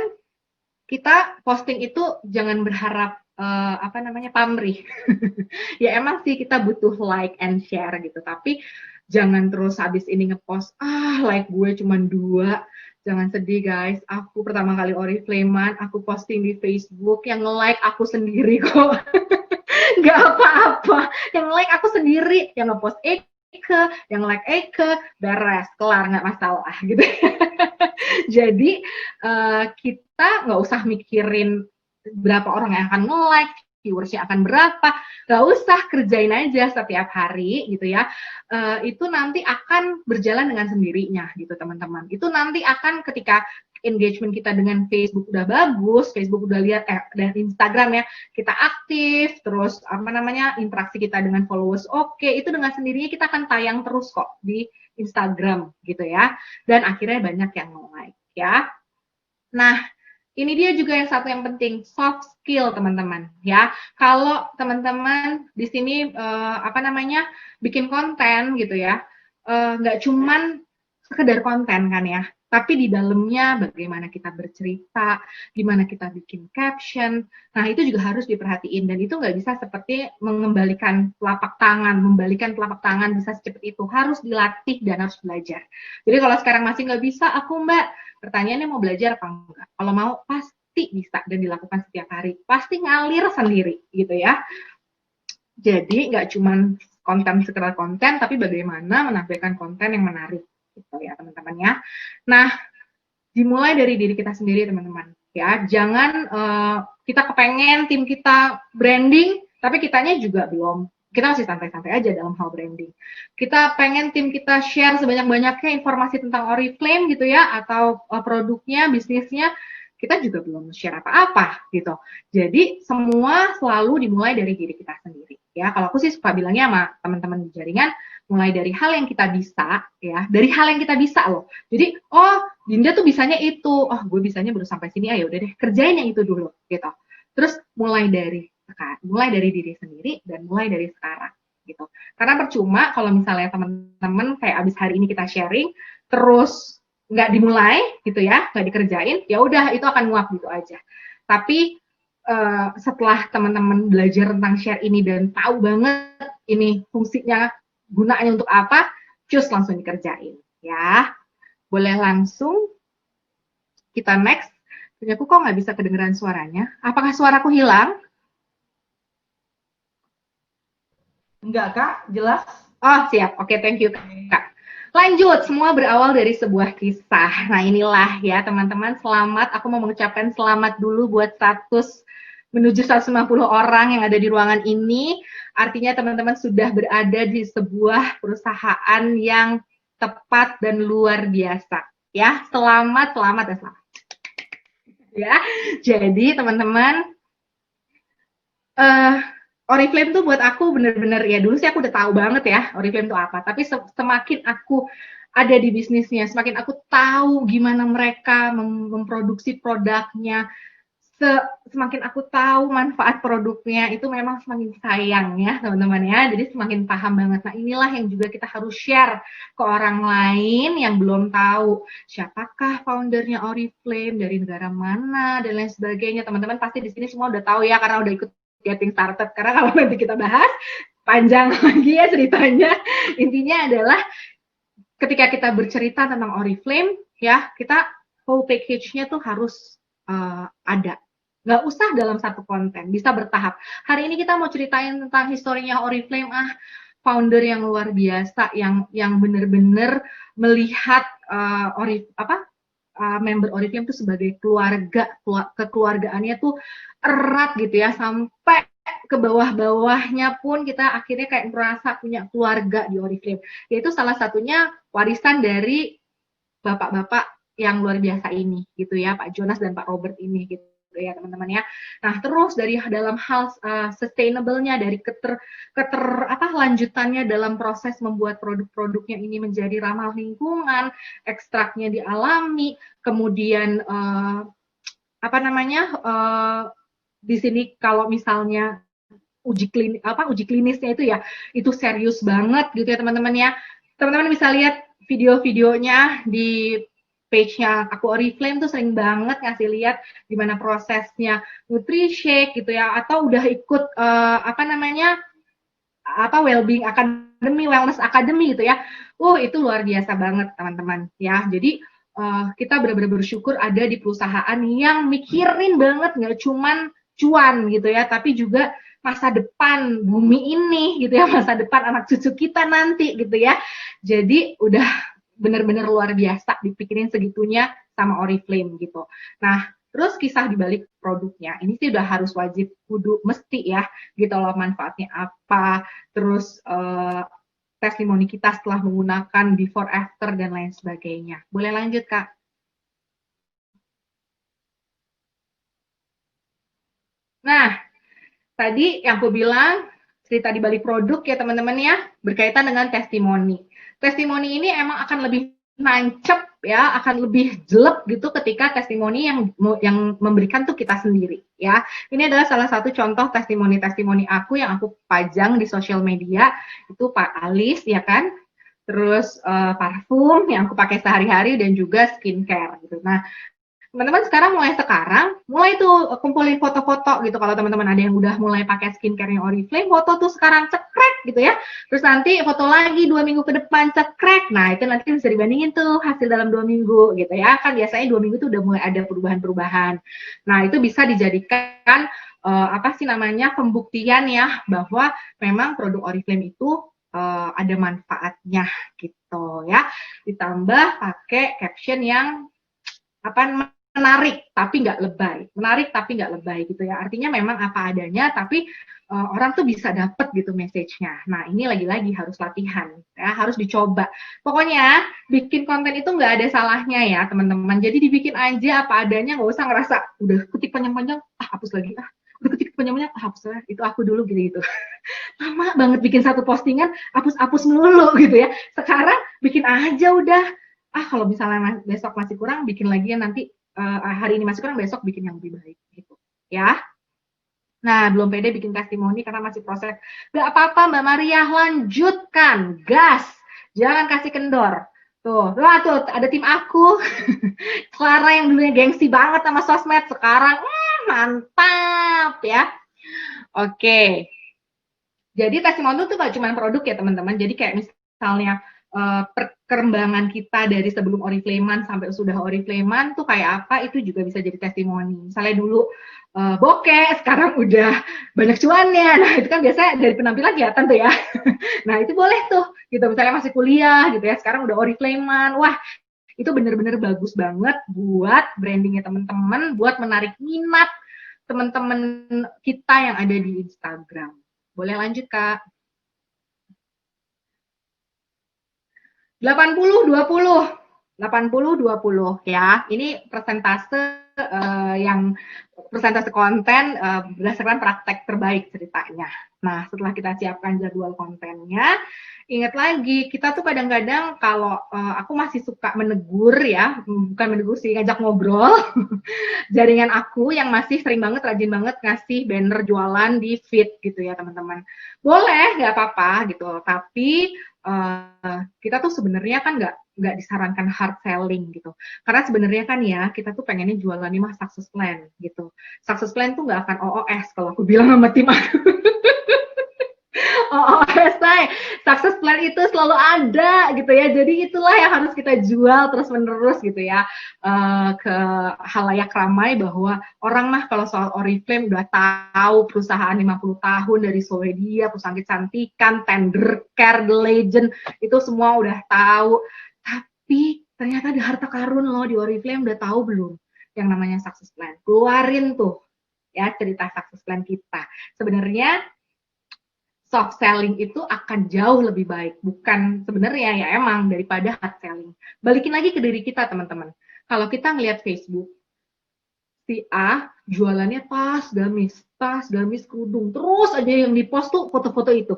kita posting itu jangan berharap pamrih. Ya emang sih kita butuh like and share gitu, tapi jangan terus habis ini ngepost, like gue cuma 2. Jangan sedih guys, aku pertama kali Oriflame-an, aku posting di Facebook, yang nge-like aku sendiri kok. Nggak apa-apa, yang like aku sendiri, yang ngepost Eke, yang like Eke, beres, kelar, nggak masalah gitu. Jadi kita nggak usah mikirin berapa orang yang akan nge-like, viewersnya akan berapa, nggak usah, kerjain aja setiap hari gitu ya. Itu nanti akan berjalan dengan sendirinya gitu teman-teman. Itu nanti akan ketika engagement kita dengan Facebook udah bagus, Facebook udah lihat dan Instagram ya kita aktif, terus interaksi kita dengan followers oke, itu dengan sendirinya kita akan tayang terus kok di Instagram gitu ya. Dan akhirnya banyak yang nge-like ya. Nah, ini dia juga yang satu yang penting, soft skill teman-teman ya. Kalau teman-teman di sini bikin konten gitu ya, nggak cuman sekedar konten kan ya, tapi di dalamnya bagaimana kita bercerita, gimana kita bikin caption. Nah, itu juga harus diperhatiin dan itu nggak bisa seperti membalikan telapak tangan bisa secepat itu. Harus dilatih dan harus belajar. Jadi kalau sekarang masih nggak bisa, aku Mbak, pertanyaannya mau belajar apa enggak? Kalau mau pasti bisa dan dilakukan setiap hari. Pasti ngalir sendiri gitu ya. Jadi nggak cuma konten sekedar konten, tapi bagaimana menampilkan konten yang menarik gitu ya teman-teman ya. Nah, dimulai dari diri kita sendiri teman-teman ya. Jangan kita kepengen tim kita branding, tapi kitanya juga belum. Kita masih santai-santai aja dalam hal branding. Kita pengen tim kita share sebanyak-banyaknya informasi tentang Oriflame gitu ya, atau produknya, bisnisnya, kita juga belum share apa-apa gitu. Jadi semua selalu dimulai dari diri kita sendiri ya. Kalau aku sih suka bilangnya sama teman-teman di jaringan, mulai dari hal yang kita bisa ya, dari hal yang kita bisa loh. Jadi Dinda tuh bisanya itu, gue bisanya baru sampai sini, ya udah deh kerjain yang itu dulu gitu. Terus mulai dari diri sendiri dan mulai dari sekarang gitu. Karena percuma kalau misalnya teman-teman kayak abis hari ini kita sharing terus nggak dimulai gitu ya, nggak dikerjain, ya udah itu akan nguap gitu aja. Tapi setelah teman-teman belajar tentang share ini dan tahu banget ini fungsinya, gunanya untuk apa, cus langsung dikerjain ya. Boleh langsung kita next. Aku kok nggak bisa kedengeran suaranya? Apakah suaraku hilang? Enggak, Kak. Jelas. Oh, siap. Oke, thank you, Kak. Lanjut, semua berawal dari sebuah kisah. Nah, inilah ya, teman-teman. Selamat, aku mau mengucapkan selamat dulu buat 100 menuju 150 orang yang ada di ruangan ini. Artinya teman-teman sudah berada di sebuah perusahaan yang tepat dan luar biasa. Ya, selamat dan selamat. Ya, jadi teman-teman, Oriflame tuh buat aku bener-bener ya, dulu sih aku udah tahu banget ya Oriflame tuh apa, tapi semakin aku ada di bisnisnya, semakin aku tahu gimana mereka memproduksi produknya, semakin aku tahu manfaat produknya, itu memang semakin sayang ya teman-teman ya. Jadi semakin paham banget. Nah inilah yang juga kita harus share ke orang lain yang belum tahu siapakah foundernya Oriflame, dari negara mana dan lain sebagainya. Teman-teman pasti di sini semua udah tahu ya karena udah ikut Getting Started. Karena kalau nanti kita bahas panjang lagi ya ceritanya. Intinya adalah ketika kita bercerita tentang Oriflame ya, kita whole package-nya tuh harus ada. Nggak usah dalam satu konten, bisa bertahap. Hari ini kita mau ceritain tentang historinya Oriflame, founder yang luar biasa, yang benar-benar melihat member Oriflame itu sebagai keluarga, kekeluargaannya tuh erat gitu ya, sampai ke bawah-bawahnya pun kita akhirnya kayak merasa punya keluarga di Oriflame. Yaitu salah satunya warisan dari bapak-bapak yang luar biasa ini gitu ya, Pak Jonas dan Pak Robert ini gitu ya teman-teman ya. Nah terus dari dalam hal sustainable-nya, dari lanjutannya dalam proses membuat produk-produknya ini menjadi ramah lingkungan, ekstraknya dialami, kemudian di sini kalau misalnya uji klinisnya itu serius banget gitu ya teman-teman ya. Teman-teman bisa lihat video-videonya di page-nya aku Oriflame tuh sering banget ngasih lihat gimana prosesnya NutriShake gitu ya, atau udah ikut Wellbeing Academy, Wellness Academy gitu ya. Itu luar biasa banget teman-teman ya. Jadi kita benar-benar bersyukur ada di perusahaan yang mikirin banget, nggak cuman cuan gitu ya, tapi juga masa depan bumi ini gitu ya, masa depan anak cucu kita nanti gitu ya. Jadi udah benar-benar luar biasa dipikirin segitunya sama Oriflame gitu. Nah, terus kisah dibalik produknya, ini sih udah harus wajib, kudu mesti ya gitu loh, manfaatnya apa, terus testimoni kita setelah menggunakan before after dan lain sebagainya. Boleh lanjut Kak? Nah, tadi yang aku bilang cerita di balik produk ya teman-teman ya, berkaitan dengan testimoni. Testimoni ini emang akan lebih nancep ya, akan lebih jelek gitu ketika testimoni yang memberikan tuh kita sendiri ya. Ini adalah salah satu contoh testimoni aku yang aku pajang di sosial media, itu Pak Alis ya kan. Terus parfum yang aku pakai sehari-hari dan juga skincare gitu. Nah, teman-teman sekarang mulai tuh kumpulin foto-foto gitu. Kalau teman-teman ada yang udah mulai pakai skincare-nya Oriflame, foto tuh sekarang cekrek gitu ya. Terus nanti foto lagi 2 minggu ke depan cekrek. Nah itu nanti bisa dibandingin tuh hasil dalam 2 minggu gitu ya. Kan biasanya 2 minggu tuh udah mulai ada perubahan-perubahan. Nah itu bisa dijadikan pembuktian ya bahwa memang produk Oriflame itu ada manfaatnya gitu ya. Ditambah pakai caption yang menarik tapi nggak lebay gitu ya, artinya memang apa adanya tapi orang tuh bisa dapet gitu message-nya. Nah ini lagi-lagi harus latihan ya, harus dicoba. Pokoknya bikin konten itu nggak ada salahnya ya teman-teman, jadi dibikin aja apa adanya, nggak usah ngerasa udah ketik panjang-panjang hapus lagi, udah ketik panjang-panjang hapus lah, itu aku dulu gitu lama banget bikin satu postingan, hapus melulu gitu ya. Sekarang bikin aja udah, kalau misalnya besok masih kurang, bikin lagi ya nanti, hari ini masih kurang, besok bikin yang lebih baik gitu ya. Nah belum pede bikin testimoni karena masih proses, gak apa-apa Mbak Maria, lanjutkan, gas, jangan kasih kendor. Tuh ada tim aku Clara yang dulunya gengsi banget sama sosmed, sekarang mantap ya. Oke, jadi testimoni itu gak cuma produk ya teman-teman. Jadi kayak misalnya perkembangan kita dari sebelum Oriflame sampai sudah Oriflame tuh kayak apa, itu juga bisa jadi testimoni. Misalnya dulu bokeh, sekarang udah banyak cuannya. Nah itu kan biasanya dari penampilan kelihatan tuh ya. Nah itu boleh tuh gitu, misalnya masih kuliah gitu ya, sekarang udah Oriflame. Wah itu bener-bener bagus banget buat brandingnya teman-teman, buat menarik minat teman-teman kita yang ada di Instagram. Boleh lanjut Kak. 80-20. 80-20 ya. Ini yang persentase konten berdasarkan praktek terbaik ceritanya. Nah, setelah kita siapkan jadwal kontennya, ingat lagi, kita tuh kadang-kadang kalau aku masih suka menegur ya, bukan menegur sih, ngajak ngobrol. Jaringan aku yang masih sering banget, rajin banget ngasih banner jualan di feed gitu ya teman-teman. Boleh, nggak apa-apa gitu. Tapi kita tuh sebenarnya kan nggak disarankan hard selling gitu. Karena sebenarnya kan ya kita tuh pengennya jualan mah success plan gitu. Success plan tuh nggak akan OOS kalau aku bilang sama tim aku. OOS, success plan itu selalu ada gitu ya. Jadi itulah yang harus kita jual terus menerus gitu ya ke halayak ramai bahwa orang mah kalau soal Oriflame udah tahu perusahaan 50 tahun dari Swedia, perusahaan kecantikan, Tender Care, The Legend, itu semua udah tahu. Tapi ternyata ada harta karun loh di Oriflame, udah tahu belum yang namanya success plan? Keluarin tuh ya cerita success plan kita. Sebenarnya soft selling itu akan jauh lebih baik. Bukan sebenarnya ya emang daripada hard selling. Balikin lagi ke diri kita teman-teman. Kalau kita ngelihat Facebook, si A jualannya tas, gamis, kerudung. Terus aja yang dipost tuh foto-foto itu.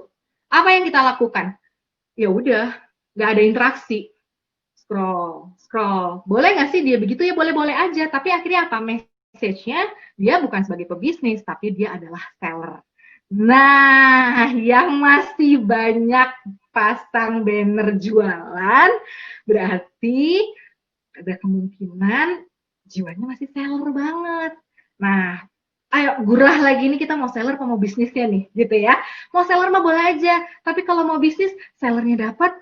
Apa yang kita lakukan? Ya udah, nggak ada interaksi. Scroll. Boleh nggak sih dia begitu? Ya boleh-boleh aja. Tapi akhirnya apa? Message-nya dia bukan sebagai pebisnis, tapi dia adalah seller. Nah, yang masih banyak pasang banner jualan, berarti ada kemungkinan jiwanya masih seller banget. Nah, ayo gurah lagi nih kita mau seller apa mau bisnisnya nih, gitu ya. Mau seller mah boleh aja, tapi kalau mau bisnis, sellernya dapat,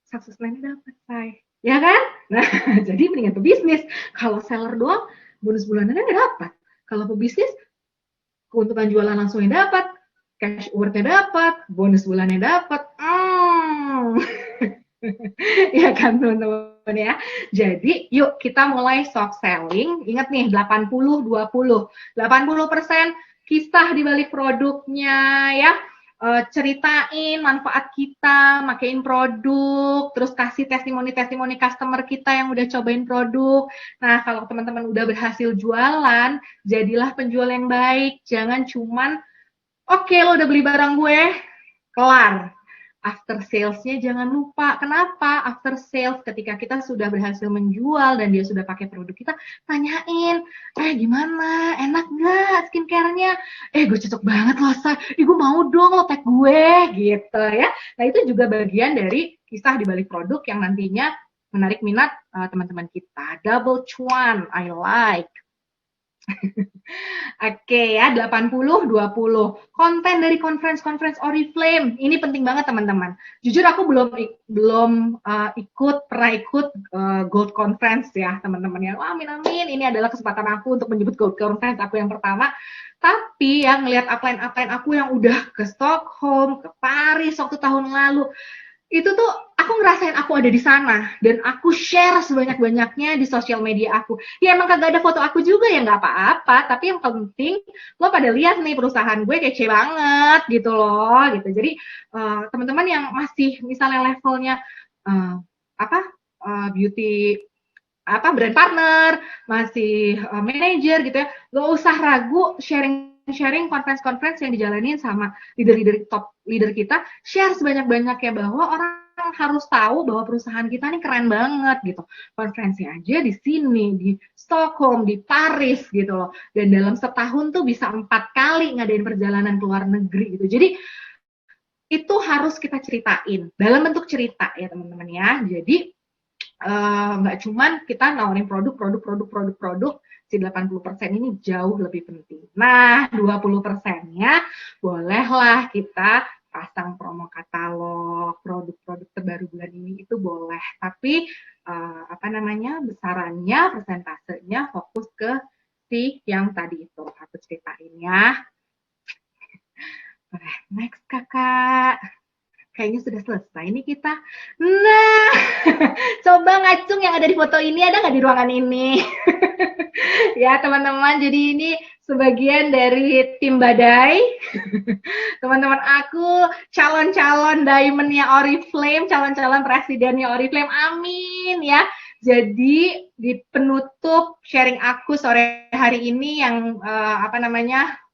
sukses plan-nya dapat, say. Ya kan? Nah, jadi mendingan pebisnis. Kalau seller doang, bonus bulanannya nggak dapat. Kalau pebisnis, keuntungan jualan langsungnya dapat, cash award-nya dapat, bonus bulannya dapat. Ya kan teman-teman ya. Jadi yuk kita mulai soft selling. Ingat nih 80-20. 80% kisah di balik produknya ya. Ceritain manfaat kita, makein produk, terus kasih testimoni-testimoni customer kita yang udah cobain produk. Nah, kalau teman-teman udah berhasil jualan, jadilah penjual yang baik. Jangan cuman, oke, lo udah beli barang gue, kelar. After sales-nya jangan lupa. Kenapa? After sales ketika kita sudah berhasil menjual dan dia sudah pakai produk kita, tanyain, gimana? Enak nggak skincare-nya? Gue cocok banget loh, Sa. Gue mau dong lo tag gue, gitu ya. Nah, itu juga bagian dari kisah di balik produk yang nantinya menarik minat teman-teman kita. Double cuan, I like. Oke ya, 80-20. Konten dari conference Oriflame. Ini penting banget teman-teman. Jujur aku belum pernah ikut Gold Conference ya teman-teman ya. Wah, amin. Ini adalah kesempatan aku untuk menyebut Gold Conference aku yang pertama. Tapi yang ngelihat upline aku yang udah ke Stockholm, ke Paris waktu tahun lalu, itu tuh aku ngerasain aku ada di sana dan aku share sebanyak-banyaknya di sosial media aku. Ya emang kagak ada foto aku juga ya nggak apa-apa, tapi yang penting lo pada lihat nih perusahaan gue kece banget gitu loh gitu. Jadi teman-teman yang masih misalnya levelnya beauty brand partner, masih manager gitu ya, gak usah ragu sharing conference yang dijalanin sama leader top leader kita, share sebanyak-banyaknya bahwa orang harus tahu bahwa perusahaan kita nih keren banget gitu. Konferensi aja di sini, di Stockholm, di Paris gitu loh. Dan dalam setahun tuh bisa 4 kali ngadain perjalanan ke luar negeri gitu. Jadi itu harus kita ceritain dalam bentuk cerita ya teman-teman ya. Jadi nggak cuman kita nawarin produk, si 80% ini jauh lebih penting. Nah, 20%-nya bolehlah kita pasang promo katalog, produk-produk terbaru bulan ini itu boleh. Tapi besarannya, persentasenya fokus ke si yang tadi itu aku ceritain ya. Next kakak. Kayaknya sudah selesai nih kita. Nah, coba ngacung yang ada di foto ini ada nggak di ruangan ini? Ya teman-teman, jadi ini sebagian dari tim Badai. Teman-teman aku calon-calon diamondnya Oriflame, calon-calon presidennya Oriflame, amin ya. Jadi di penutup sharing aku sore hari ini yang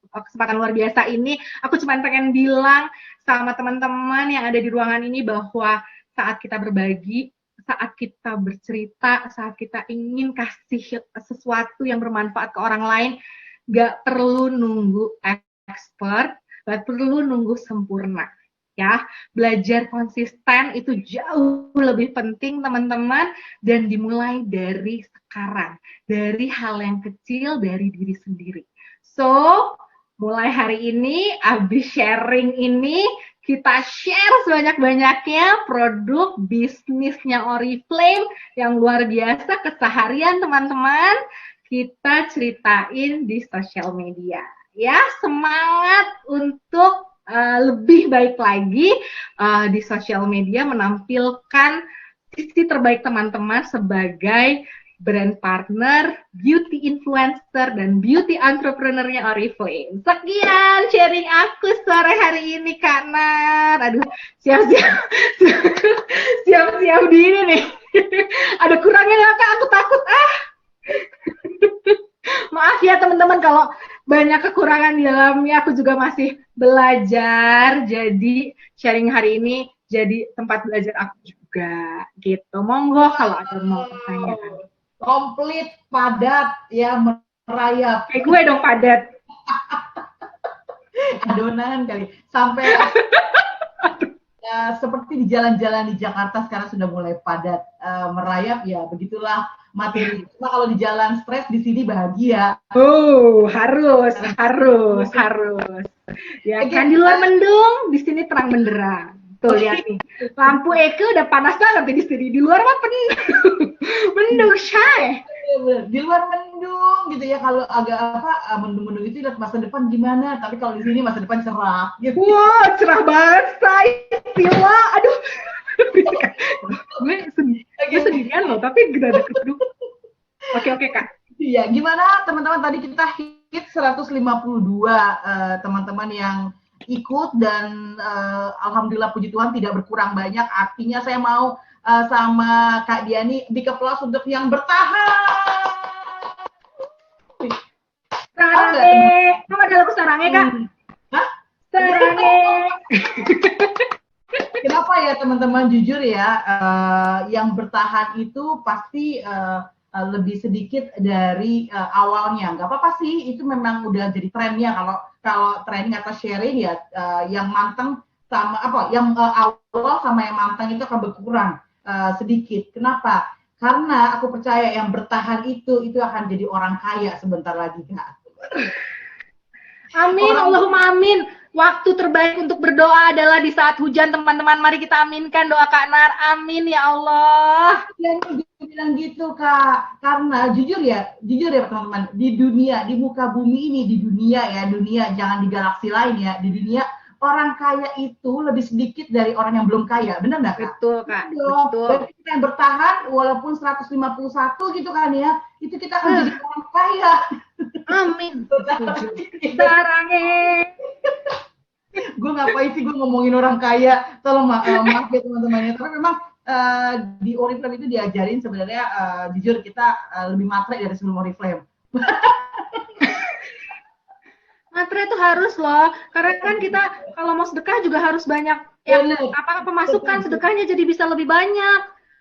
kesempatan luar biasa ini, aku cuma pengen bilang sama teman-teman yang ada di ruangan ini bahwa saat kita berbagi, saat kita bercerita, saat kita ingin kasih sesuatu yang bermanfaat ke orang lain, gak perlu nunggu expert, gak perlu nunggu sempurna. Ya, belajar konsisten itu jauh lebih penting teman-teman, dan dimulai dari sekarang, dari hal yang kecil, dari diri sendiri. So, mulai hari ini, abis sharing ini, kita share sebanyak-banyaknya produk bisnisnya Oriflame yang luar biasa keseharian teman-teman. Kita ceritain di sosial media. Ya, semangat untuk lebih baik lagi di sosial media menampilkan sisi terbaik teman-teman sebagai brand partner, beauty influencer, dan beauty entrepreneurnya Oriflame. Sekian sharing aku sore hari ini, Kak Nar. Aduh, siap-siap di ini nih. Ada kurangnya nggak, Kak? Aku takut. Maaf ya teman-teman kalau banyak kekurangan di dalamnya, aku juga masih belajar. Jadi sharing hari ini jadi tempat belajar aku juga gitu. Monggo kalau ada mau pertanyaan. Komplit, padat, ya merayap. Kayak gue dong padat. Adonan kali. Sampai ya, seperti di jalan-jalan di Jakarta sekarang sudah mulai padat, merayap, ya begitulah materi. Cuma kalau di jalan stres, di sini bahagia. Harus. Ya kan, di luar mendung, di sini terang benderang. Tuh lihat nih, lampu Eke udah panas banget di sini. Di luar mah mendung, Shay. Di luar mendung gitu ya, kalau agak mendung-mendung itu lihat masa depan gimana, tapi kalau di sini masa depan cerah gitu. Wah, cerah banget, Say. Sila, aduh. gue sendirian loh, tapi gak ada keduk. Oke, Kak. Iya, gimana teman-teman, tadi kita hit 152 teman-teman yang ikut, dan alhamdulillah puji Tuhan tidak berkurang banyak. Artinya saya mau sama Kak Diani big applause untuk yang bertahan. Sarange, kamu ada lagu Sarange, Kak? Hah? Sarange. Kenapa ya teman-teman, jujur ya, yang bertahan itu pasti lebih sedikit dari awalnya. Nggak apa-apa sih, itu memang udah jadi trennya. Kalau training atau sharing ya, yang manteng sama yang awal sama yang manteng itu akan berkurang sedikit. Kenapa? Karena aku percaya yang bertahan itu akan jadi orang kaya sebentar lagi, Kak. Amin, Allahumma amin. Waktu terbaik untuk berdoa adalah di saat hujan, teman-teman. Mari kita aminkan doa Kak Nar. Amin ya Allah. Yang bilang gitu, Kak. Karena jujur ya teman-teman, di dunia, di muka bumi ini, di dunia jangan di galaksi lain ya, di dunia orang kaya itu lebih sedikit dari orang yang belum kaya. Benar nggak, Kak? Betul, Kak. Betul. Berarti kita yang bertahan walaupun 151 gitu kan ya, itu kita akan jadi orang kaya. Amin. Sarange. Gue ngapain sih gue ngomongin orang kaya, tolong maaf ya teman-teman ya. Tapi memang di Oriflame itu diajarin sebenarnya, jujur kita lebih matre dari sebelum Oriflame. Matre itu harus loh, karena kan kita kalau mau sedekah juga harus banyak yang pemasukan sedekahnya jadi bisa lebih banyak.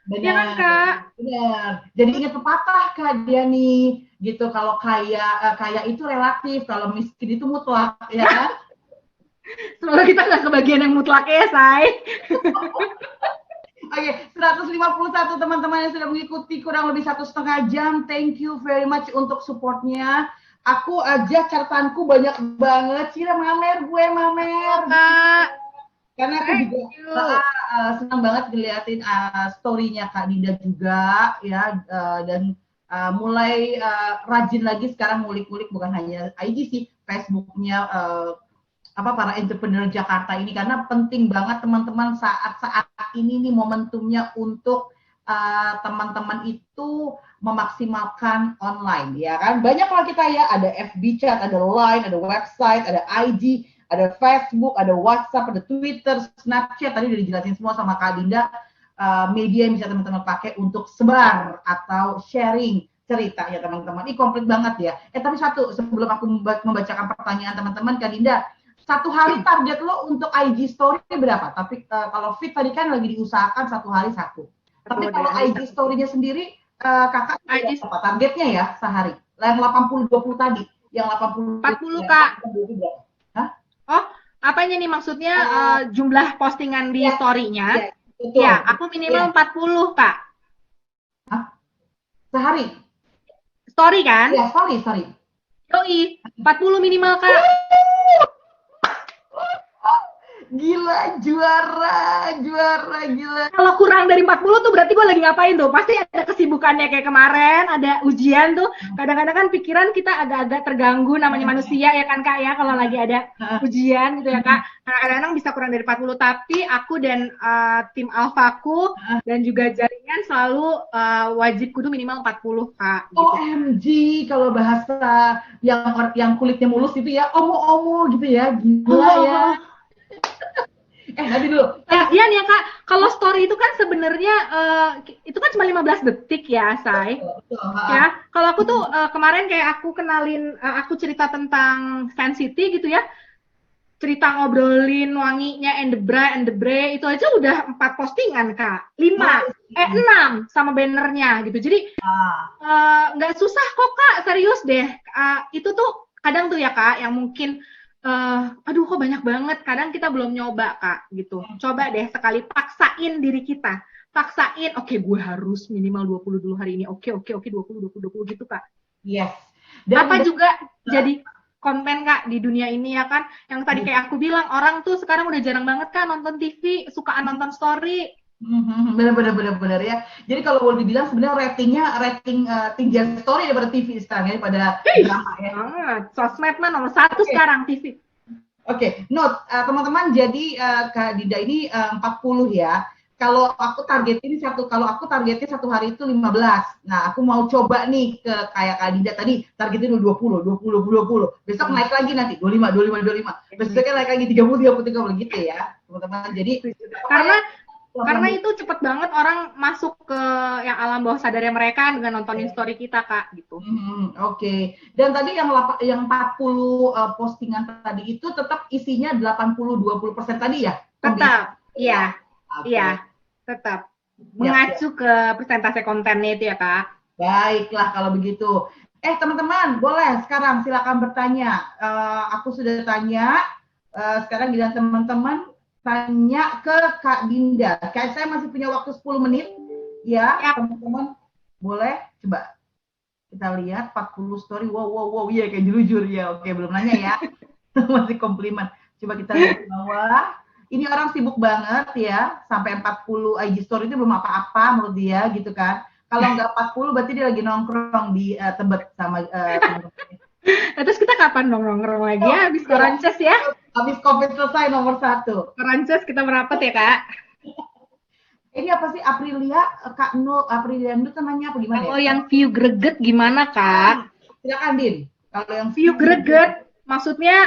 Benar, ya kan, Kak? Benar. Jadi ingat pepatah, Kak Diani, gitu. Kalau kaya itu relatif, kalau miskin itu mutlak, ya kan? Semoga kita nggak kebagian yang mutlak ya, Say. Oke, 151 teman-teman yang sudah mengikuti kurang lebih 1,5 jam. Thank you very much untuk supportnya. Aku aja catatanku banyak banget. Cira mamer, gue mamer. Kak. Karena aku juga senang banget ngeliatin story-nya Kak Dinda juga ya, dan mulai rajin lagi sekarang ngulik-ngulik bukan hanya IG sih, Facebook-nya para entrepreneur Jakarta ini, karena penting banget teman-teman saat ini nih momentumnya untuk teman-teman itu memaksimalkan online, ya kan? Banyak lah kita ya, ada FB chat, ada Line, ada website, ada IG, ada Facebook, ada WhatsApp, ada Twitter, Snapchat. Tadi udah dijelasin semua sama Kak Dinda. Media yang bisa teman-teman pakai untuk sebar atau sharing cerita ya teman-teman. Ini komplit banget ya. Tapi satu, sebelum aku membacakan pertanyaan teman-teman, Kak Dinda, satu hari target lo untuk IG story berapa? Tapi kalau fit tadi kan lagi diusahakan satu hari satu. Tapi kalau IG story-nya sendiri, kakak apa targetnya ya sehari? Yang 80-20 tadi, yang 80 Kak. Hah? Oh, apanya nih maksudnya jumlah postingan di story-nya? Ya, aku minimal 40 Kak. Hah? Sehari? Story kan? Ya, sorry. Yoi, 40 minimal Kak. Gila, juara, gila. Kalau kurang dari 40 tuh berarti gue lagi ngapain tuh? Pasti ada kesibukannya kayak kemarin, ada ujian tuh. Kadang-kadang kan pikiran kita agak-agak terganggu, namanya manusia ya kan Kak ya, kalau lagi ada ujian gitu ya Kak. Kadang-kadang bisa kurang dari 40, tapi aku dan tim Alfaku dan juga jaringan selalu wajib kudu minimal 40 Kak. Gitu. OMG, kalau bahasa yang kulitnya mulus itu ya, omo-omo gitu ya, gila ya. Nanti dulu. Iya nih ya Kak, kalau story itu kan sebenarnya itu kan cuma 15 detik ya, Say. Ya, kalau aku tuh kemarin kayak aku kenalin, aku cerita tentang Fan City gitu ya, cerita ngobrolin wanginya and the Bray itu aja udah 4 postingan Kak, 6 sama bannernya gitu. Jadi nggak susah kok Kak, serius deh. Itu tuh kadang tuh ya Kak, yang mungkin aduh kok banyak banget, kadang kita belum nyoba Kak gitu. Coba deh sekali, paksain diri kita, paksain, oke gue harus minimal 20 dulu hari ini, oke 20 gitu Kak. Yes. Dan apa juga jadi konten Kak di dunia ini ya kan, yang tadi kayak aku bilang, orang tuh sekarang udah jarang banget kan nonton TV, sukaan nonton story. Benar ya. Jadi kalau boleh dibilang sebenarnya rating tinggian story daripada TV sekarang ya, daripada drama ya. Sosmed mah nomor 1 sekarang TV. Oke, note teman-teman, jadi Kak Dinda ini 40 ya. Kalau aku targetnya satu hari itu 15. Nah, aku mau coba nih ke kayak Kak Dinda tadi, targetnya 20. Besok naik lagi nanti 25. Besoknya naik lagi 30 gitu ya, teman-teman. Jadi karena itu cepet banget orang masuk ke yang alam bawah sadarnya mereka dengan nontonin story kita Kak gitu. Oke. Dan tadi yang 40 postingan tadi itu tetap isinya 80-20% tadi ya? Tetap, iya. Iya, tetap mengacu ke persentase kontennya itu ya Kak. Baiklah kalau begitu. Teman-teman, boleh sekarang silakan bertanya. Aku sudah tanya. Sekarang giliran teman-teman tanya ke Kak Dinda. Kayak saya masih punya waktu 10 menit. Ya, teman-teman. Boleh? Coba kita lihat 40 story. Wow. Iya, kayak jujur ya. Oke, belum nanya ya. Masih komplimen. Coba kita lihat ke bawah. Ini orang sibuk banget ya. Sampai 40 IG story itu belum apa-apa menurut dia gitu kan. Kalau nggak 40 berarti dia lagi nongkrong di Tebet sama teman-teman. Terus kita kapan nongkrong lagi ya? Habis Korances ya? Habis COVID selesai nomor 1. Korances kita merapat ya Kak. Ini apa sih Aprilia? Kak Nur, Aprilia itu namanya apa gimana? Kalau yang view greget gimana Kak? Silakan Din. Kalau yang view greget, maksudnya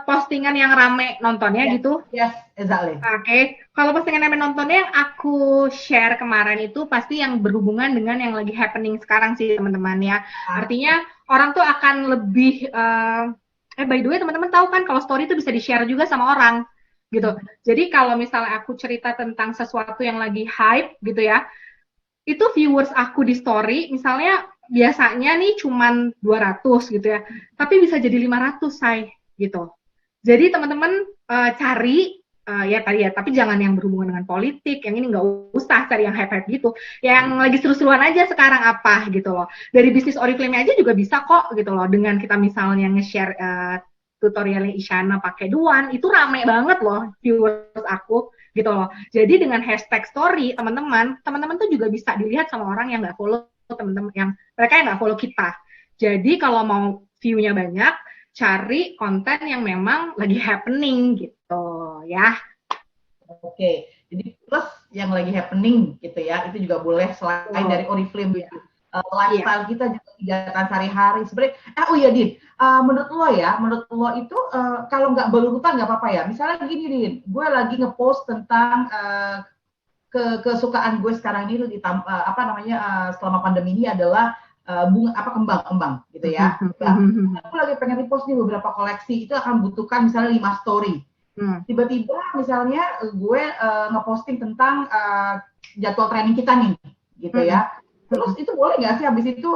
postingan yang rame nontonnya gitu? Yes, exactly. Oke. Kalau postingan rame nontonnya yang aku share kemarin itu pasti yang berhubungan dengan yang lagi happening sekarang sih teman-teman ya. Artinya orang tuh akan lebih by the way teman-teman tahu kan kalau story itu bisa di-share juga sama orang gitu. Jadi kalau misalnya aku cerita tentang sesuatu yang lagi hype gitu ya, itu viewers aku di story misalnya biasanya nih cuman 200 gitu ya, tapi bisa jadi 500 say gitu. Jadi teman-teman cari ya tadi ya, tapi jangan yang berhubungan dengan politik, yang ini nggak usah cari yang hype-hype gitu. Yang lagi seru-seruan aja sekarang apa gitu loh. Dari bisnis Oriflame aja juga bisa kok gitu loh, dengan kita misalnya nge-share tutorialnya Isyana pakai Duan, itu rame banget loh viewers aku gitu loh. Jadi dengan hashtag story, teman-teman tuh juga bisa dilihat sama orang yang nggak follow teman-teman, yang mereka yang nggak follow kita. Jadi kalau mau view-nya banyak, cari konten yang memang lagi happening gitu ya. Oke, Jadi plus yang lagi happening gitu ya, itu juga boleh selain dari Oriflame gitu. Lifestyle kita juga kegiatan sehari-hari sebenarnya. Oh iya Din, menurut lo itu kalau nggak berhutang nggak apa-apa ya. Misalnya gini Din, gue lagi ngepost tentang kesukaan gue sekarang ini apa namanya selama pandemi ini adalah bunga apa kembang gitu ya. Aku lagi pengen repost nih beberapa koleksi, itu akan butuhkan misalnya 5 story. Tiba-tiba misalnya gue ngeposting tentang jadwal training kita nih, gitu ya. Terus itu boleh nggak sih habis itu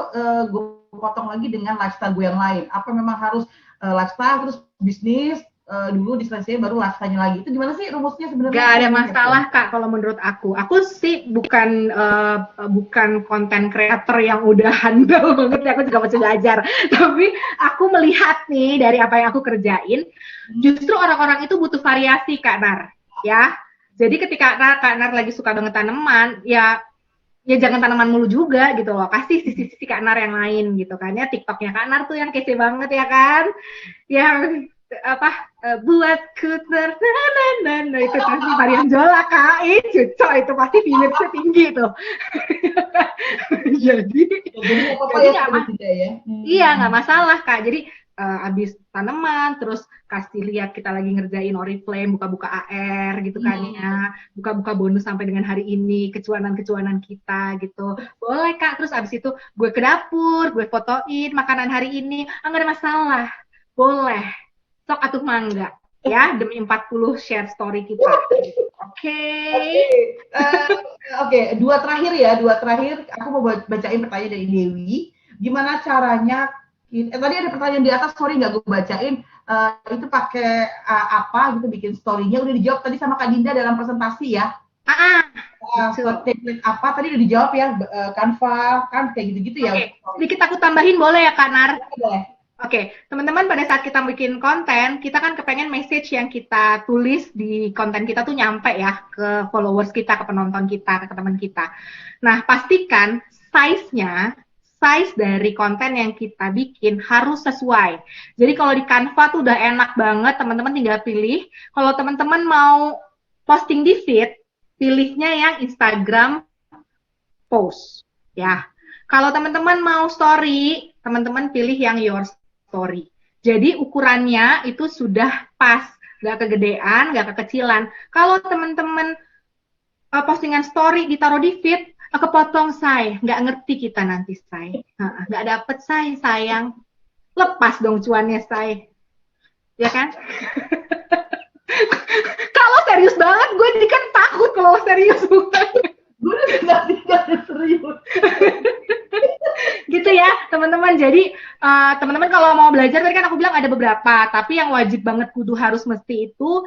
gue potong lagi dengan lifestyle gue yang lain? Apa memang harus lifestyle terus bisnis dulu diselesaikan baru lifestyle-nya lagi? Itu gimana sih rumusnya sebenarnya? Gak ada masalah Kak kalau menurut aku. Aku sih bukan konten kreator yang udah handal banget. Aku juga masih belajar. Tapi aku melihat nih dari apa yang aku kerjain, justru orang-orang itu butuh variasi Kak Nar. Ya, jadi ketika Kak Nar lagi suka banget tanaman, ya jangan tanaman mulu juga gitu loh, kasih sisi-sisi Kak Nar yang lain gitu kan ya. TikToknya Kak Nar tuh yang kece banget ya kan, yang buatku tertanam itu pasti varian Jola Kak, cucok itu pasti viewersnya tinggi tuh. jadi apa-apa ya, iya nggak masalah Kak. Jadi abis tanaman terus kasih lihat kita lagi ngerjain Oriflame, buka-buka AR gitu kan ya, buka-buka bonus sampai dengan hari ini, kecuanan-kecuanan kita gitu, boleh Kak. Terus abis itu gue ke dapur, gue fotoin makanan hari ini, nggak ada masalah, boleh, sok atuh mangga ya, demi 40 share story kita. Oke, dua terakhir aku mau bacain pertanyaan dari Dewi. Gimana caranya tadi ada pertanyaan di atas, sorry nggak gue bacain, itu pakai apa gitu bikin story-nya, udah dijawab tadi sama Kak Dinda dalam presentasi ya. Template apa tadi udah dijawab ya, Canva kan kayak gitu-gitu ya. Sedikit aku tambahin boleh ya Kak Nar? Boleh. Oke, teman-teman, pada saat kita bikin konten, kita kan kepengen message yang kita tulis di konten kita tuh nyampe ya ke followers kita, ke penonton kita, ke teman kita. Nah, pastikan size dari konten yang kita bikin harus sesuai. Jadi kalau di Canva tuh udah enak banget, teman-teman tinggal pilih. Kalau teman-teman mau posting di feed, pilihnya yang Instagram post, ya. Kalau teman-teman mau story, teman-teman pilih yang your story. Jadi ukurannya itu sudah pas, nggak kegedean, nggak kekecilan. Kalau teman-teman postingan story ditaruh di feed, kepotong say, nggak ngerti kita nanti say, nggak dapet say, sayang, lepas dong cuannya say, ya kan? Kalau serius banget, gue jadi kan takut kalau serius bukan. Gue udah serius. Gitu ya teman-teman. Jadi teman-teman kalau mau belajar, tadi kan aku bilang ada beberapa, tapi yang wajib banget kudu harus mesti itu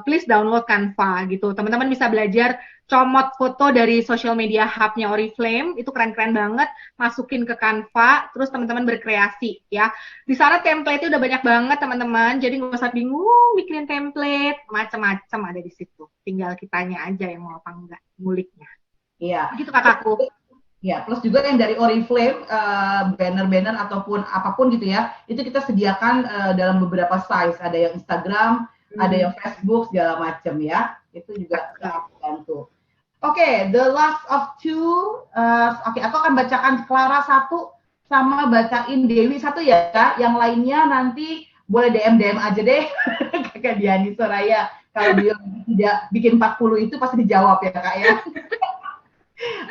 please download Canva gitu. Teman-teman bisa belajar comot foto dari social media hub-nya Oriflame, itu keren-keren banget, masukin ke Canva, terus teman-teman berkreasi ya. Di sana template-nya udah banyak banget teman-teman, jadi nggak usah bingung bikin template, macam-macam ada di situ. Tinggal kitanya aja yang mau apa enggak nguliknya. Iya. Gitu kakakku. Ya, plus juga yang dari Oriflame, banner-banner ataupun apapun gitu ya, itu kita sediakan dalam beberapa size, ada yang Instagram, ada yang Facebook, segala macam ya, itu juga sangat bantu. Oke, the last of two, aku akan bacakan Clara satu, sama bacain Dewi satu ya, yang lainnya nanti boleh DM aja deh, Kakak Diani Soraya, kalau dia tidak bikin 40 itu pasti dijawab ya Kak ya.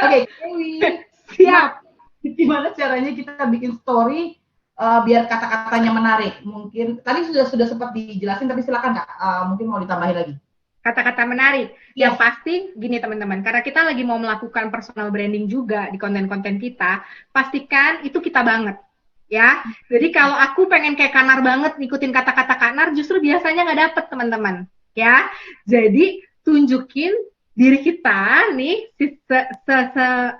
Oke, Dewi, siap. Gimana caranya kita bikin story biar kata-katanya menarik? Mungkin tadi sudah sempat dijelasin, tapi silakan Kak, mungkin mau ditambahin lagi. Kata-kata menarik. Yang pasti gini teman-teman, karena kita lagi mau melakukan personal branding juga di konten-konten kita, pastikan itu kita banget. Ya, jadi kalau aku pengen kayak Kanar banget ngikutin kata-kata Kanar, justru biasanya nggak dapet teman-teman. Ya, jadi tunjukin diri kita nih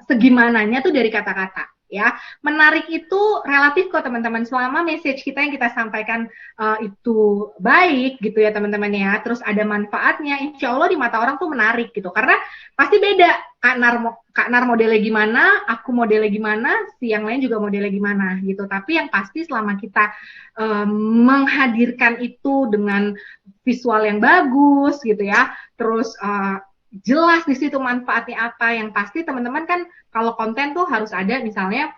segimananya tuh dari kata-kata ya. Menarik itu relatif kok teman-teman, selama message kita yang kita sampaikan itu baik gitu ya teman-teman ya, terus ada manfaatnya, insya Allah di mata orang tuh menarik gitu. Karena pasti beda, Kak Nar modelnya gimana, aku modelnya gimana, si yang lain juga modelnya gimana gitu. Tapi yang pasti selama kita menghadirkan itu dengan visual yang bagus gitu ya, terus jelas di situ manfaatnya apa. Yang pasti teman-teman kan kalau konten tuh harus ada misalnya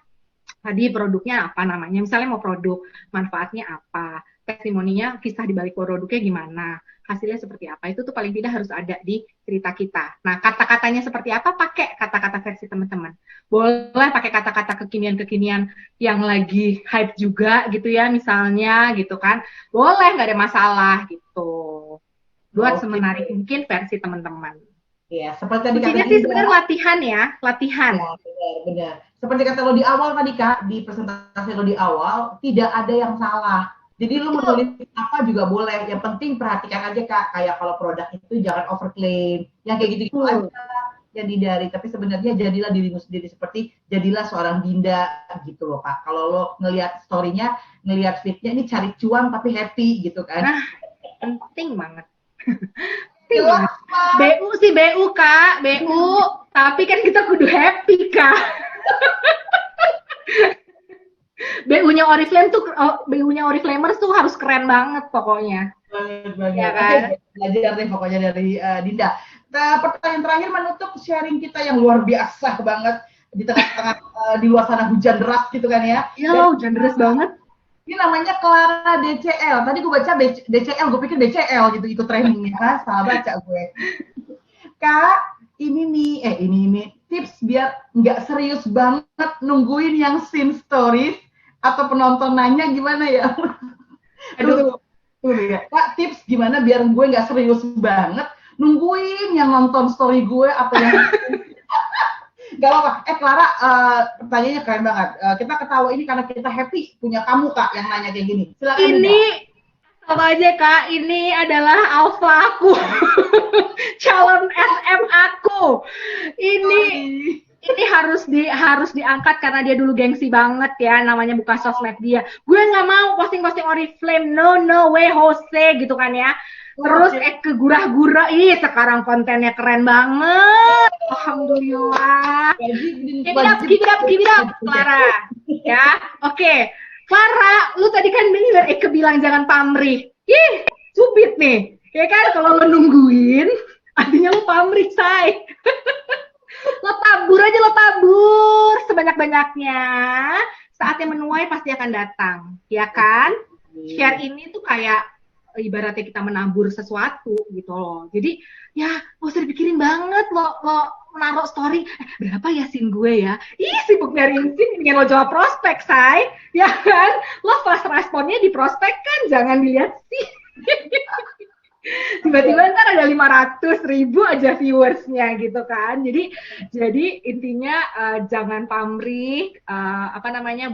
tadi produknya apa namanya, misalnya mau produk, manfaatnya apa, testimoninya, kisah di balik produknya gimana, hasilnya seperti apa, itu tuh paling tidak harus ada di cerita kita. Nah, kata-katanya seperti apa, pakai kata-kata versi teman-teman. Boleh pakai kata-kata kekinian-kekinian yang lagi hype juga gitu ya, misalnya gitu kan. Boleh, nggak ada masalah gitu. Buat Oke. semenarik mungkin versi teman-teman. Ya, seperti tadi kata Kuncinya sih Dinda, sebenarnya latihan ya, latihan. ya benar-benar. Seperti kata lo di awal tadi Kak, di presentasi lo di awal, tidak ada yang salah. Jadi lo Betul. menulis apa juga boleh, yang penting perhatikan aja Kak, kayak kalau produk itu jangan overclaim, yang kayak gitu-gitu Betul. aja yang dihindari. Tapi sebenarnya jadilah dirimu sendiri, seperti jadilah seorang Dinda gitu loh Kak. Kalau lo ngelihat story-nya, ngelihat feed-nya, ini cari cuan tapi happy gitu kan. Nah, penting banget. Penting Jelas banget. Pak. BU sih BU, Kak. BU. Tapi kan kita kudu happy, Kak. BU-nya Oriflame tuh, BU-nya Oriflamers tuh harus keren banget pokoknya. Banget Ya banget. Oke, kan? belajar deh pokoknya dari Dinda. Nah, pertanyaan terakhir menutup sharing kita yang luar biasa banget di tengah-tengah di luar sana hujan deras gitu kan ya. Ya, Dan hujan deras banget. ini namanya Clara DCL. Tadi gue baca DCL, gue pikir DCL gitu ikut trainingnya kan. Salah baca gue. Kak, ini tips biar nggak serius banget nungguin yang scene stories atau penonton nanya gimana ya? Aduh. Tuh ya. Kak, tips gimana biar gue nggak serius banget nungguin yang nonton story gue atau yang gak apa-apa. Clara, pertanyaannya keren banget. Kita ketawa ini karena kita happy punya kamu Kak yang nanya kayak gini. Silakan Dinda. Ini sama aja, Kak. Ini adalah alpha aku. Calon SM aku. Ini Sorry. ini harus diangkat karena dia dulu gengsi banget ya, namanya buka sosmed dia. Gue nggak mau posting-posting Oriflame, no way Jose gitu kan ya. Terus ke gurah-gurah, sekarang kontennya keren banget. Alhamdulillah. Give it up, Clara. Ya, oke. Clara, lu tadi kan denger Eke bilang jangan pamrih. Subit nih. Ya kan, kalau lo nungguin, artinya lo pamrih, say. Lo tabur sebanyak-banyaknya. Saatnya menuai pasti akan datang, ya kan? Share ini tuh kayak ibaratnya kita menabur sesuatu gitu loh. Jadi ya gak usah dipikirin banget lo menaruh story, berapa ya scene gue ya? Sibuk nyariin scene, ingin lo jawab prospek, say. Ya kan? Lo fast responnya di prospek kan, jangan dilihat sih. Tiba-tiba ntar ada 500.000 aja viewersnya gitu kan. Jadi intinya jangan pamrih,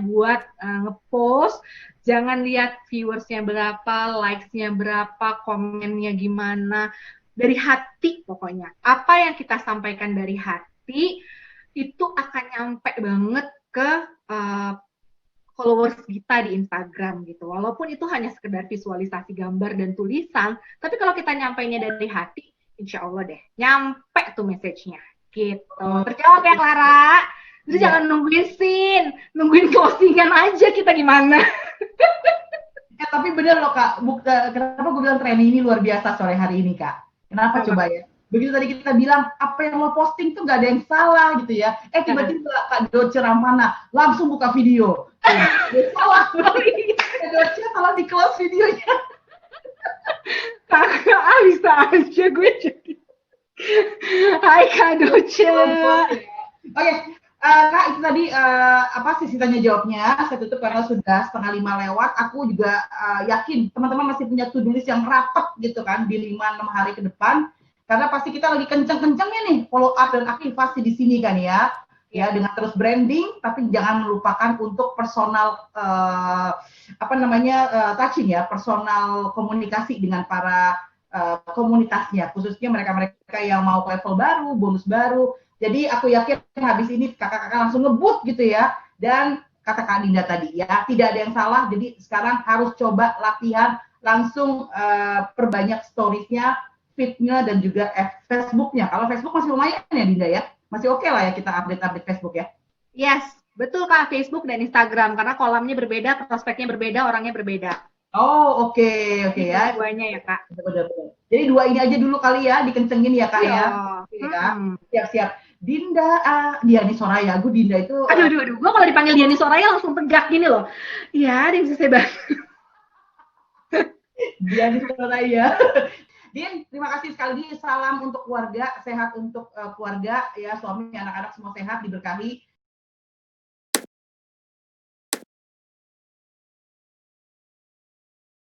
buat ngepost, jangan lihat viewersnya berapa, likesnya berapa, komennya gimana. Dari hati pokoknya. Apa yang kita sampaikan dari hati itu akan nyampe banget ke followers kita di Instagram gitu. Walaupun itu hanya sekedar visualisasi gambar dan tulisan, tapi kalau kita nyampainya dari hati, insya Allah deh, nyampe tuh message-nya. Gitu. Terjawab ya, Clara? Jadi jangan nungguin scene, nungguin closingan aja kita gimana. Tapi bener loh Kak, kenapa gue bilang training ini luar biasa sore hari ini Kak? Kenapa coba ya? Begitu tadi kita bilang, apa yang lo posting tuh gak ada yang salah gitu ya. Tiba-tiba Kak Doce Rampana langsung buka video. Salah. Kak Doce salah di close videonya. Kakak, bisa aja gue jadi. Hai Kak Doce. Oke, Kak itu tadi sesi tanya jawabnya. Saya tutup karena sudah 4:30 lewat. Aku juga yakin teman-teman masih punya to-do list yang rapat gitu kan di 5-6 hari ke depan. Karena pasti kita lagi kenceng-kencengnya nih follow up dan aktivasi di sini kan ya. Ya dengan terus branding, tapi jangan melupakan untuk personal touching ya, personal komunikasi dengan para komunitasnya, khususnya mereka-mereka yang mau level baru, bonus baru. Jadi aku yakin habis ini kakak-kakak langsung ngebut gitu ya. Dan kata Kak Dinda tadi ya, tidak ada yang salah. Jadi sekarang harus coba latihan langsung perbanyak storiesnya, feed-nya dan juga Facebook-nya. Kalau Facebook masih lumayan ya Dinda ya, masih oke lah ya kita update Facebook ya. Yes, betul Kak, Facebook dan Instagram karena kolamnya berbeda, prospeknya berbeda, orangnya berbeda. Oh, oke, oke ya. Dua-duanya ya Kak. Jadi dua ini aja dulu kali ya, dikencengin ya Kak Iya. ya. Oke ya. Siap-siap. Dinda, Diani Soraya, gue Dinda itu Aduh. Gue kalau dipanggil Diani Soraya langsung tegak gini loh. Iya, dia bisa saya bantu. Diani Soraya. Din, terima kasih sekali lagi. Salam untuk keluarga, sehat untuk keluarga ya, suami, anak-anak semua sehat, diberkahi.